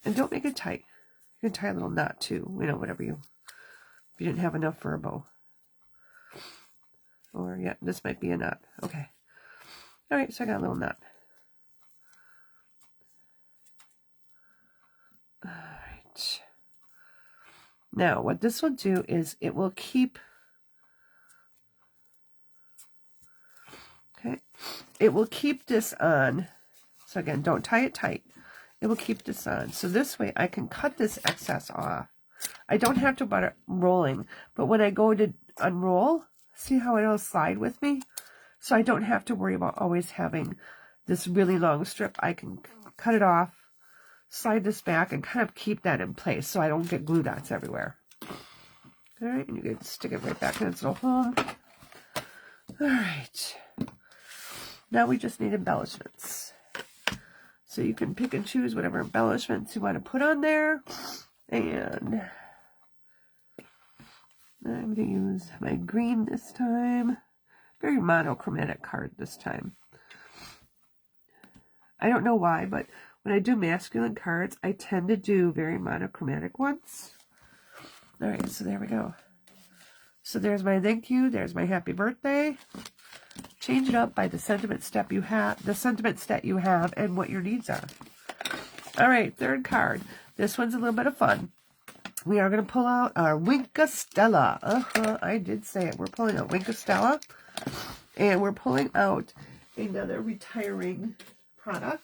and don't make it tight. You can tie a little knot too, you know, whatever you, if you didn't have enough for a bow. Or yeah, this might be a knot. Okay. All right, so I got a little knot. All right. Now, what this will do is it will keep, okay, it will keep this on. So again, don't tie it tight. It will keep this on. So this way I can cut this excess off. I don't have to butter rolling, but when I go to unroll, see how it'll slide with me? So I don't have to worry about always having this really long strip. I can cut it off, slide this back, and kind of keep that in place so I don't get glue dots everywhere. All right, and you can stick it right back in its little home. All right. Now we just need embellishments. So you can pick and choose whatever embellishments you want to put on there. And I'm going to use my green this time. Very monochromatic card this time. I don't know why, but when I do masculine cards, I tend to do very monochromatic ones. All right, so there we go. So there's my thank you. There's my happy birthday. Change it up by the sentiment step you have, and what your needs are. All right, third card. This one's a little bit of fun. We are going to pull out our Winkastella. I did say it. We're pulling out Winkastella. And we're pulling out another retiring product.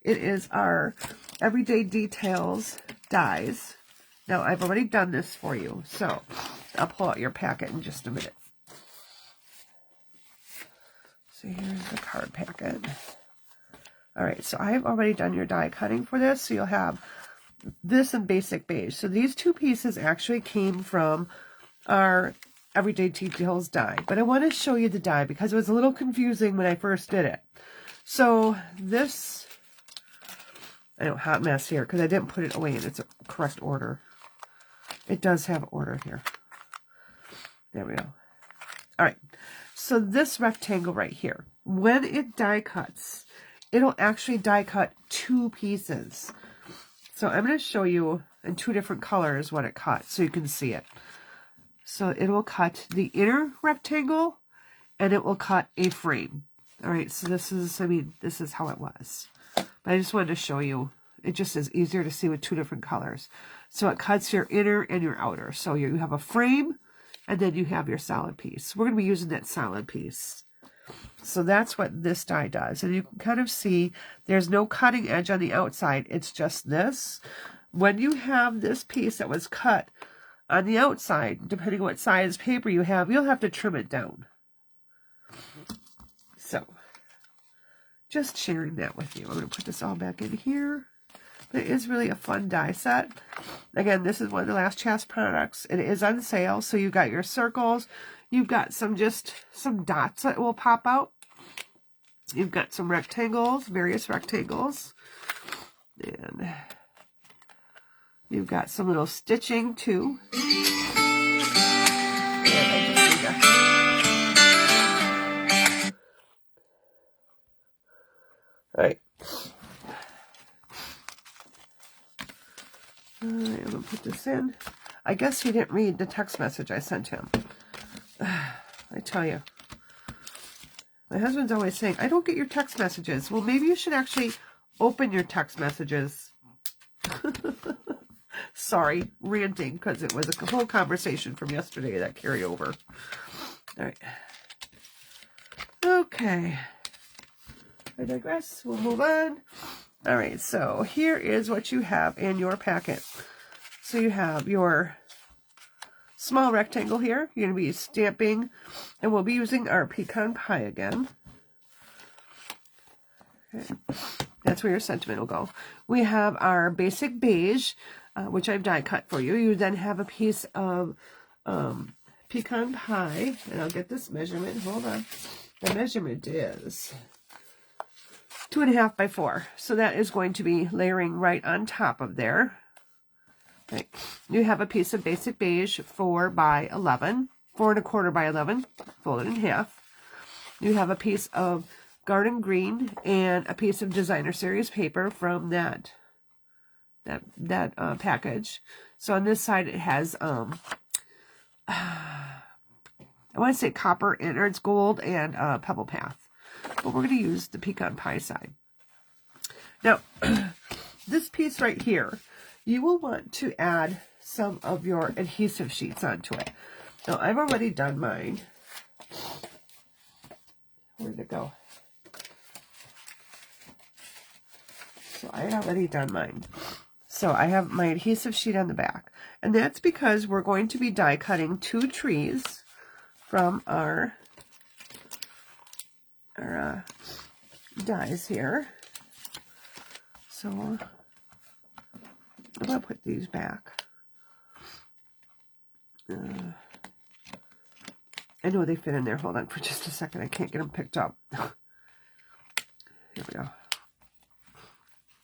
It is our Everyday Details dies. Now, I've already done this for you, so I'll pull out your packet in just a minute. So here's the card packet. All right, so I have already done your die cutting for this, so you'll have this in basic beige. So these two pieces actually came from our Everyday Details die. But I want to show you the die because it was a little confusing when I first did it. So this, I know, hot mess here because I didn't put it away in its correct order. It does have order here. There we go. All right. So this rectangle right here, when it die cuts, it'll actually die cut 2 pieces. So I'm going to show you in 2 different colors what it cut so you can see it. So it will cut the inner rectangle and it will cut a frame. All right, so this is, I mean, this is how it was. But I just wanted to show you. It just is easier to see with 2 different colors. So it cuts your inner and your outer. So you have a frame and then you have your solid piece. We're going to be using that solid piece. So that's what this die does. And you can kind of see there's no cutting edge on the outside. It's just this. When you have this piece that was cut on the outside, depending on what size paper you have, you'll have to trim it down. So, just sharing that with you. I'm going to put this all back in here. But it is really a fun die set. Again, this is one of the Last Chance products. It is on sale, so you've got your circles. You've got some dots that will pop out. You've got some rectangles, various rectangles. And you've got some little stitching, too. All right. I'm going to put this in. I guess he didn't read the text message I sent him. I tell you. My husband's always saying, I don't get your text messages. Well, maybe you should actually open your text messages. Sorry, ranting, because it was a whole conversation from yesterday that carried over. All right. Okay. I digress. We'll move on. All right, so here is what you have in your packet. So you have your small rectangle here. You're going to be stamping, and we'll be using our pecan pie again. Okay. That's where your sentiment will go. We have our basic beige, which I've die cut for you. You then have a piece of pecan pie, and I'll get this measurement. Hold on. The measurement is 2.5 by 4. So that is going to be layering right on top of there. Okay. You have a piece of basic beige 4 by 11, 4.25 by 11, folded in half. You have a piece of garden green and a piece of designer series paper from that package. So on this side it has I want to say copper and or it's gold and pebble path. But we're going to use the pecan pie side. Now, this piece right here, you will want to add some of your adhesive sheets onto it. Now, I've already done mine. Where'd it go? So I already done mine. So I have my adhesive sheet on the back. And that's because we're going to be die cutting 2 trees from our dies here. So I'm going to put these back. I know they fit in there. Hold on for just a second. I can't get them picked up. Here we go.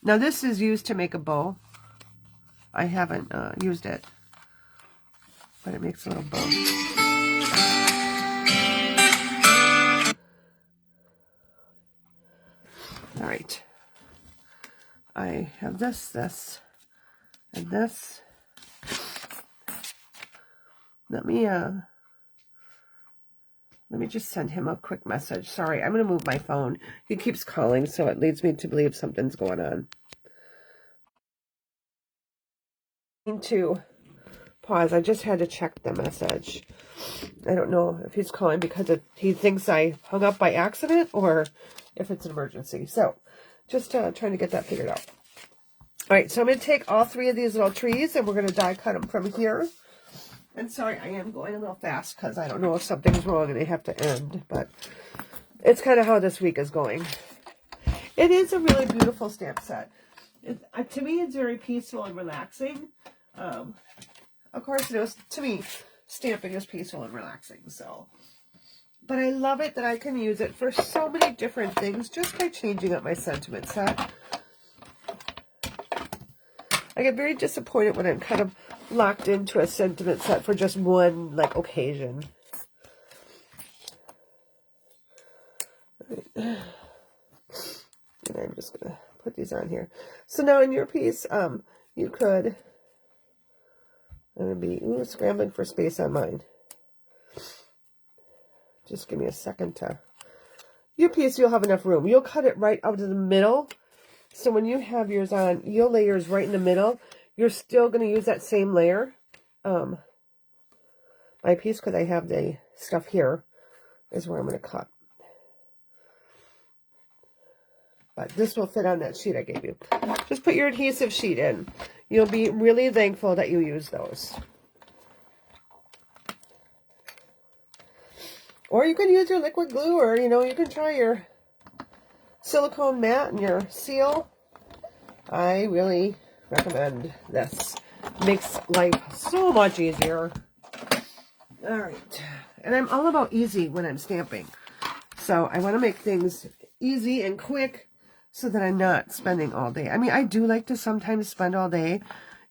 Now this is used to make a bow. I haven't used it, but it makes a little bow. All right. I have this, and this. Let me just send him a quick message. Sorry, I'm going to move my phone. He keeps calling, so it leads me to believe something's going on. To pause. I just had to check the message. I don't know if he's calling because he thinks I hung up by accident or if it's an emergency. So just trying to get that figured out. All right, so I'm going to take all 3 of these little trees and we're going to die cut them from here. And sorry, I am going a little fast because I don't know if something's wrong and I have to end, but it's kind of how this week is going. It is a really beautiful stamp set. To me, it's very peaceful and relaxing. Of course, to me, stamping is peaceful and relaxing. So, but I love it that I can use it for so many different things just by changing up my sentiment set. I get very disappointed when I'm kind of locked into a sentiment set for just one, like, occasion. And I'm just going to put these on here. So now in your piece, you could, I'm going to be scrambling for space on mine. Just give me a second to, your piece, you'll have enough room. You'll cut it right out of the middle. So when you have yours on, you'll lay yours right in the middle. You're still going to use that same layer. My piece, because I have the stuff here, is where I'm going to cut. But this will fit on that sheet I gave you. Just put your adhesive sheet in. You'll be really thankful that you use those. Or you can use your liquid glue, or, you know, you can try your silicone mat and your seal. I really recommend this. Makes life so much easier. All right. And I'm all about easy when I'm stamping. So I want to make things easy and quick so that I'm not spending all day. I mean, I do like to sometimes spend all day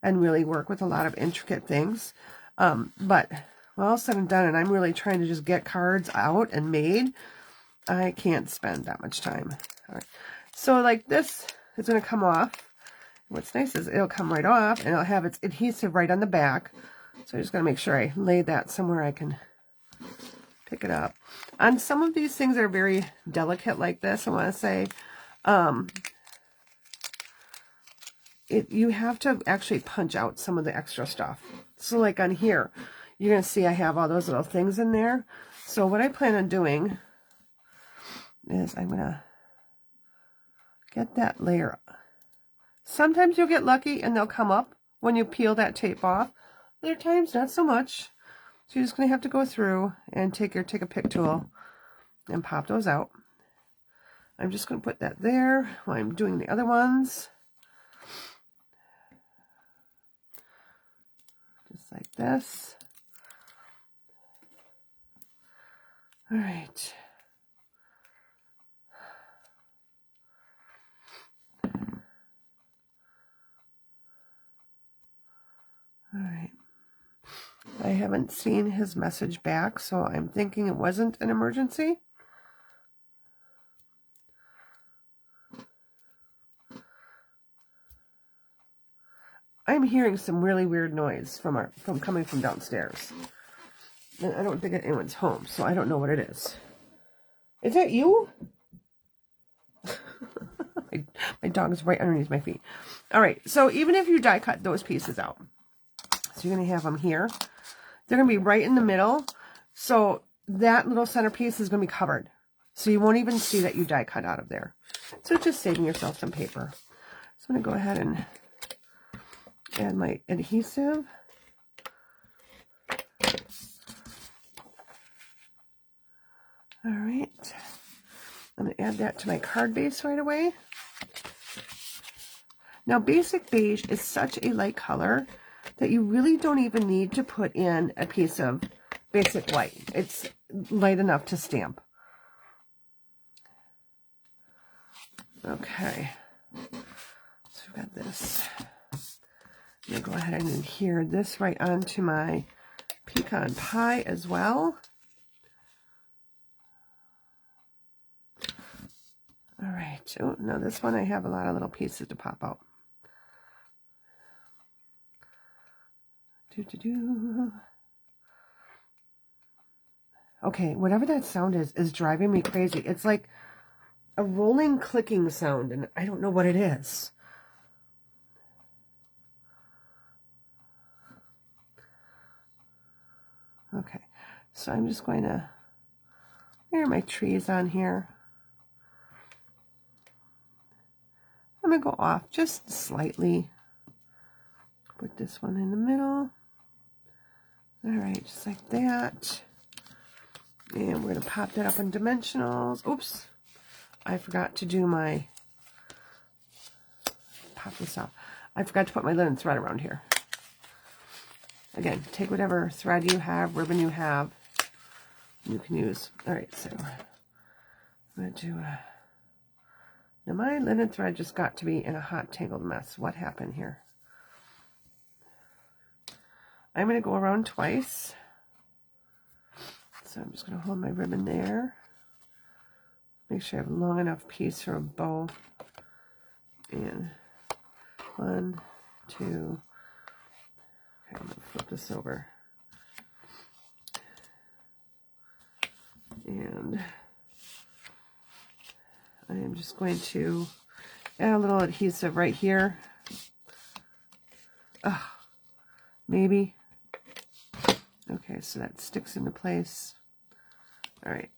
and really work with a lot of intricate things. But when all said and done, and I'm really trying to just get cards out and made, I can't spend that much time. All right. So like this is going to come off. What's nice is it'll come right off, and it'll have its adhesive right on the back. So I'm just going to make sure I lay that somewhere I can pick it up. On some of these things that are very delicate like this, I want to say, you have to actually punch out some of the extra stuff. So like on here, you're going to see I have all those little things in there. So what I plan on doing is I'm going to get that layer. Sometimes you'll get lucky and they'll come up when you peel that tape off. Other times, not so much. So you're just going to have to go through and take a pick tool and pop those out. I'm just going to put that there while I'm doing the other ones. Just like this. All right. All right. I haven't seen his message back, so I'm thinking it wasn't an emergency. I'm hearing some really weird noise from coming from downstairs. And I don't think anyone's home, so I don't know what it is. Is that you? My dog is right underneath my feet. All right, so even if you die cut those pieces out, so you're going to have them here. They're going to be right in the middle. So that little centerpiece is going to be covered. So you won't even see that you die cut out of there. So just saving yourself some paper. So I'm going to go ahead and add my adhesive. All right. I'm going to add that to my card base right away. Now, basic beige is such a light color that you really don't even need to put in a piece of basic white. It's light enough to stamp. Okay. So we've got this. I'm going to go ahead and adhere this right onto my pecan pie as well. All right. Oh, no, this one I have a lot of little pieces to pop out. Okay, whatever that sound is driving me crazy. It's like a rolling clicking sound, and I don't know what it is. Okay, so I'm just going to layer my trees on here. I'm going to go off just slightly. Put this one in the middle. All right, just like that. And we're going to pop that up in dimensionals. Oops, I forgot to do my, pop this off. I forgot to put my linen thread around here. Again, take whatever thread you have, ribbon you have, you can use. All right, so I'm going to do now my linen thread just got to be in a hot tangled mess. What happened here? I'm going to go around twice. So I'm just going to hold my ribbon there. Make sure I have a long enough piece for a bow. And 1, 2. Okay, I'm going to flip this over. And I am just going to add a little adhesive right here. Maybe. Okay, so that sticks into place. All right.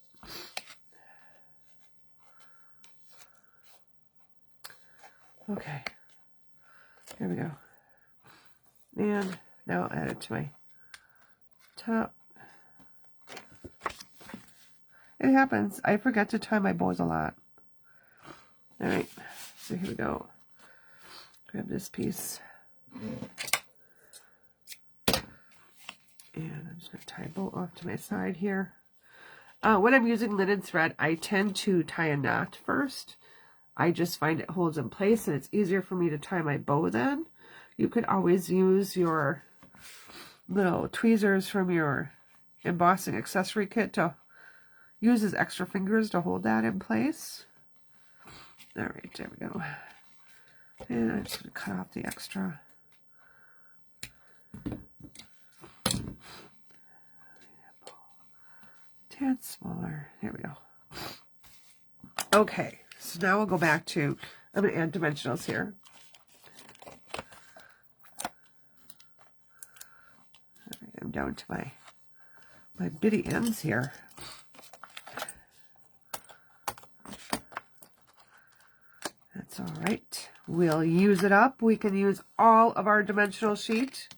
Okay. Here we go. And now I'll add it to my top. It happens. I forget to tie my bows a lot. All right. So here we go. Grab this piece. And I'm just going to tie a bow off to my side here. When I'm using linen thread, I tend to tie a knot first. I just find it holds in place and it's easier for me to tie my bow then. You could always use your little tweezers from your embossing accessory kit to use as extra fingers to hold that in place. All right, there we go. And I'm just going to cut off the extra. Tad smaller. There we go. Okay, so now we'll go back to, I'm going to add dimensionals here. All right, I'm down to my bitty ends here. That's all right. We'll use it up. We can use all of our dimensional sheet.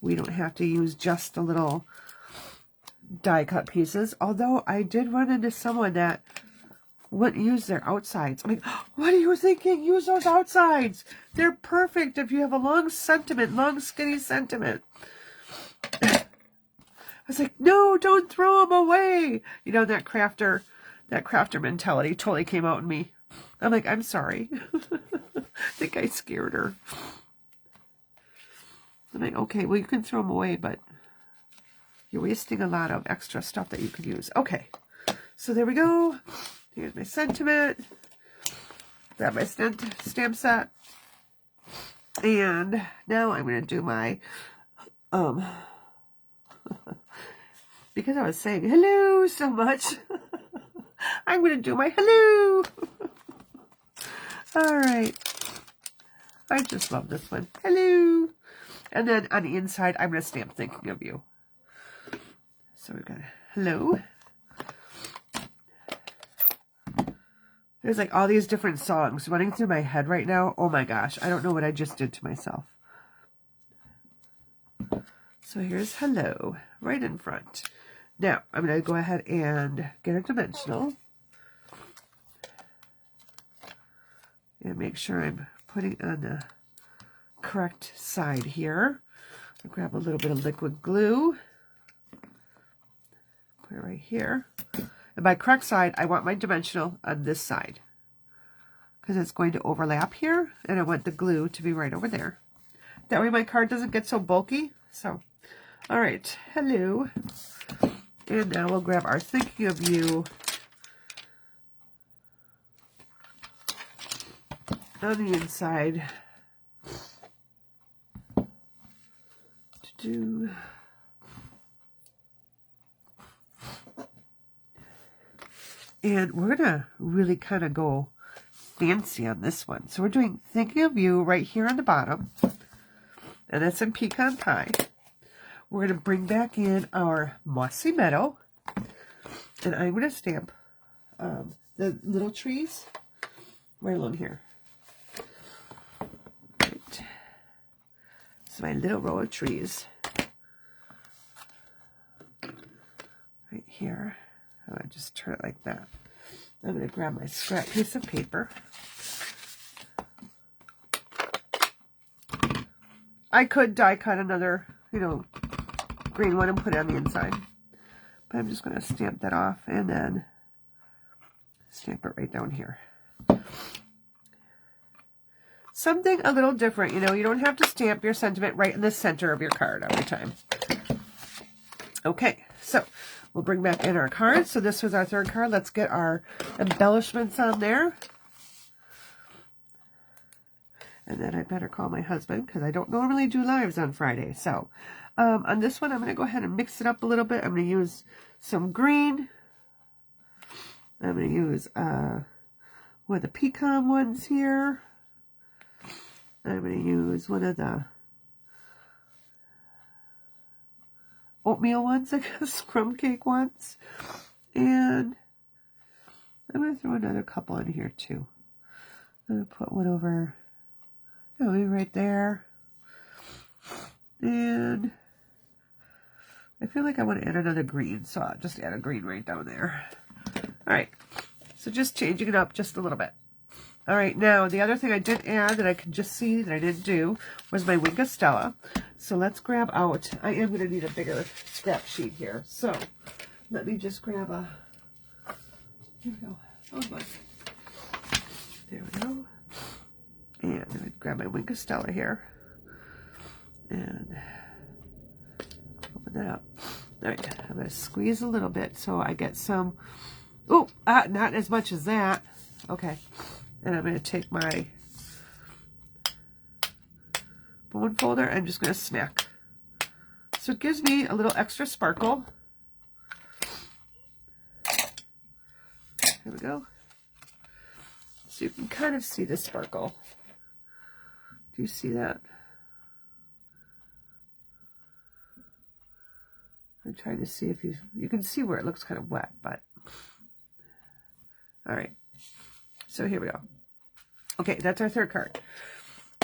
We don't have to use just the little die cut pieces, although I did run into someone that wouldn't use their outsides. I'm like, what are you thinking? Use those outsides. They're perfect if you have a long skinny sentiment. I was like, no, don't throw them away. You know, that crafter mentality totally came out in me. I'm like, I'm sorry. I think I scared her. I'm like, okay, well, you can throw them away, but you're wasting a lot of extra stuff that you could use. Okay, so there we go. Here's my sentiment. Grab my stamp set. And now I'm going to do my, because I was saying hello so much, I'm going to do my hello. All right. I just love this one. Hello. And then on the inside, I'm going to stamp thinking of you. So we've got hello. There's like all these different songs running through my head right now. Oh my gosh, I don't know what I just did to myself. So here's hello, right in front. Now, I'm going to go ahead and get a dimensional. And make sure I'm putting on the correct side here. I'll grab a little bit of liquid glue. Put it right here. And by correct side, I want my dimensional on this side, because it's going to overlap here, and I want the glue to be right over there. That way my card doesn't get so bulky. So, all right, hello. And now we'll grab our thinking of you on the inside to do. And we're going to really kind of go fancy on this one. So we're doing thinking of you right here on the bottom. And that's in pecan pie. We're going to bring back in our mossy meadow. And I'm going to stamp the little trees right along here. Right. So my little row of trees. Right here. I just turn it like that. I'm going to grab my scrap piece of paper. I could die cut another, you know, green one and put it on the inside. But I'm just going to stamp that off and then stamp it right down here. Something a little different, you know, you don't have to stamp your sentiment right in the center of your card every time. Okay, so we'll bring back in our cards. So this was our third card. Let's get our embellishments on there. And then I better call my husband because I don't normally do lives on Friday. So on this one, I'm going to go ahead and mix it up a little bit. I'm going to use some green. I'm going to use one of the pecan ones here. I'm going to use one of the oatmeal ones, I guess, crumb cake ones. And I'm going to throw another couple in here too. I'm going to put one over, you know, right there. And I feel like I want to add another green, so I'll just add a green right down there. All right, so just changing it up just a little bit. All right, now the other thing I did add that I could just see that I didn't do was my Wink of Stella. So let's grab out, I am going to need a bigger scrap sheet here. So let me just grab a, here we go, oh my, there we go. And I'm going to grab my Wink of Stella here and open that up. All right, I'm going to squeeze a little bit so I get some, oh, not as much as that. Okay. And I'm going to take my bone folder. I'm just going to smack. So it gives me a little extra sparkle. There we go. So you can kind of see the sparkle. Do you see that? I'm trying to see if you can see where it looks kind of wet, but all right. So here we go. Okay, that's our third card.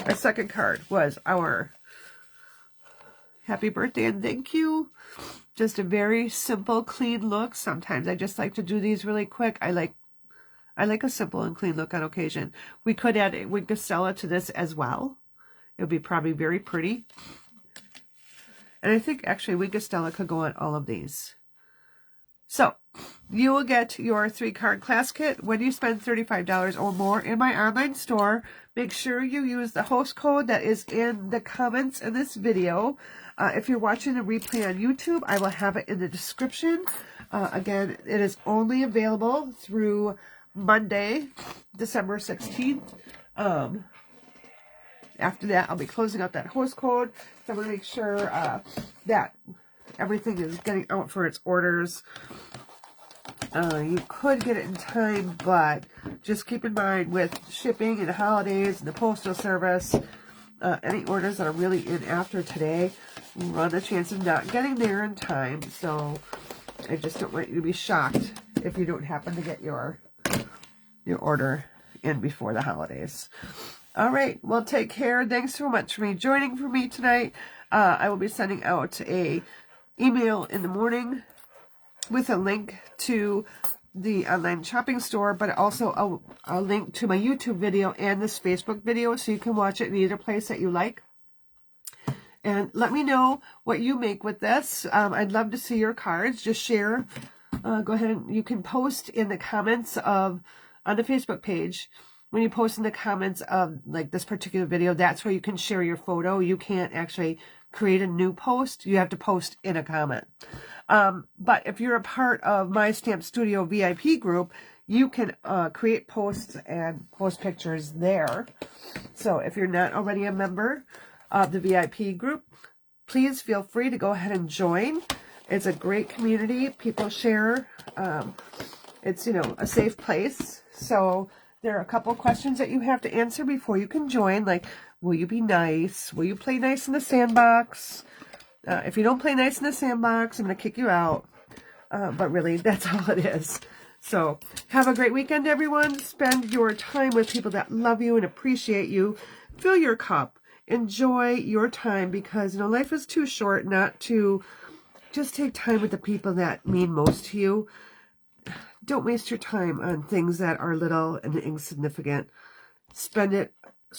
Our second card was our happy birthday and thank you. Just a very simple, clean look. Sometimes I just like to do these really quick. I like a simple and clean look on occasion. We could add a Wink of Stella to this as well. It would be probably very pretty. And I think actually Wink of Stella could go on all of these. So you will get your 3-card class kit when you spend $35 or more in my online store. Make sure you use the host code that is in the comments in this video. If you're watching the replay on YouTube, I will have it in the description. Again, it is only available through Monday, December 16th. After that, I'll be closing out that host code. So I'm going to make sure that everything is getting out for its orders. You could get it in time, but just keep in mind with shipping and holidays and the postal service, any orders that are really in after today run the chance of not getting there in time. So I just don't want you to be shocked if you don't happen to get your order in before the holidays. All right, well, take care. Thanks so much for joining for me tonight. I will be sending out a email in the morning with a link to the online shopping store, but also a link to my YouTube video and this Facebook video so you can watch it in either place that you like. And let me know what you make with this. I'd love to see your cards. Just share. Go ahead and you can post in the comments on the Facebook page. When you post in the comments of like this particular video, that's where you can share your photo. You can't actually create a new post. You have to post in a comment. But if you're a part of my Stamp Studio VIP group, you can create posts and post pictures there. So if you're not already a member of the VIP group, please feel free to go ahead and join. It's a great community. People share. It's, you know, a safe place. So there are a couple questions that you have to answer before you can join, like, will you be nice? Will you play nice in the sandbox? If you don't play nice in the sandbox, I'm going to kick you out. But really, that's all it is. So have a great weekend, everyone. Spend your time with people that love you and appreciate you. Fill your cup. Enjoy your time because, you know, life is too short not to just take time with the people that mean most to you. Don't waste your time on things that are little and insignificant. Spend it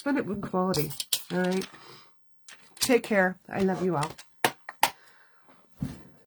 with quality. All right. Take care. I love you all.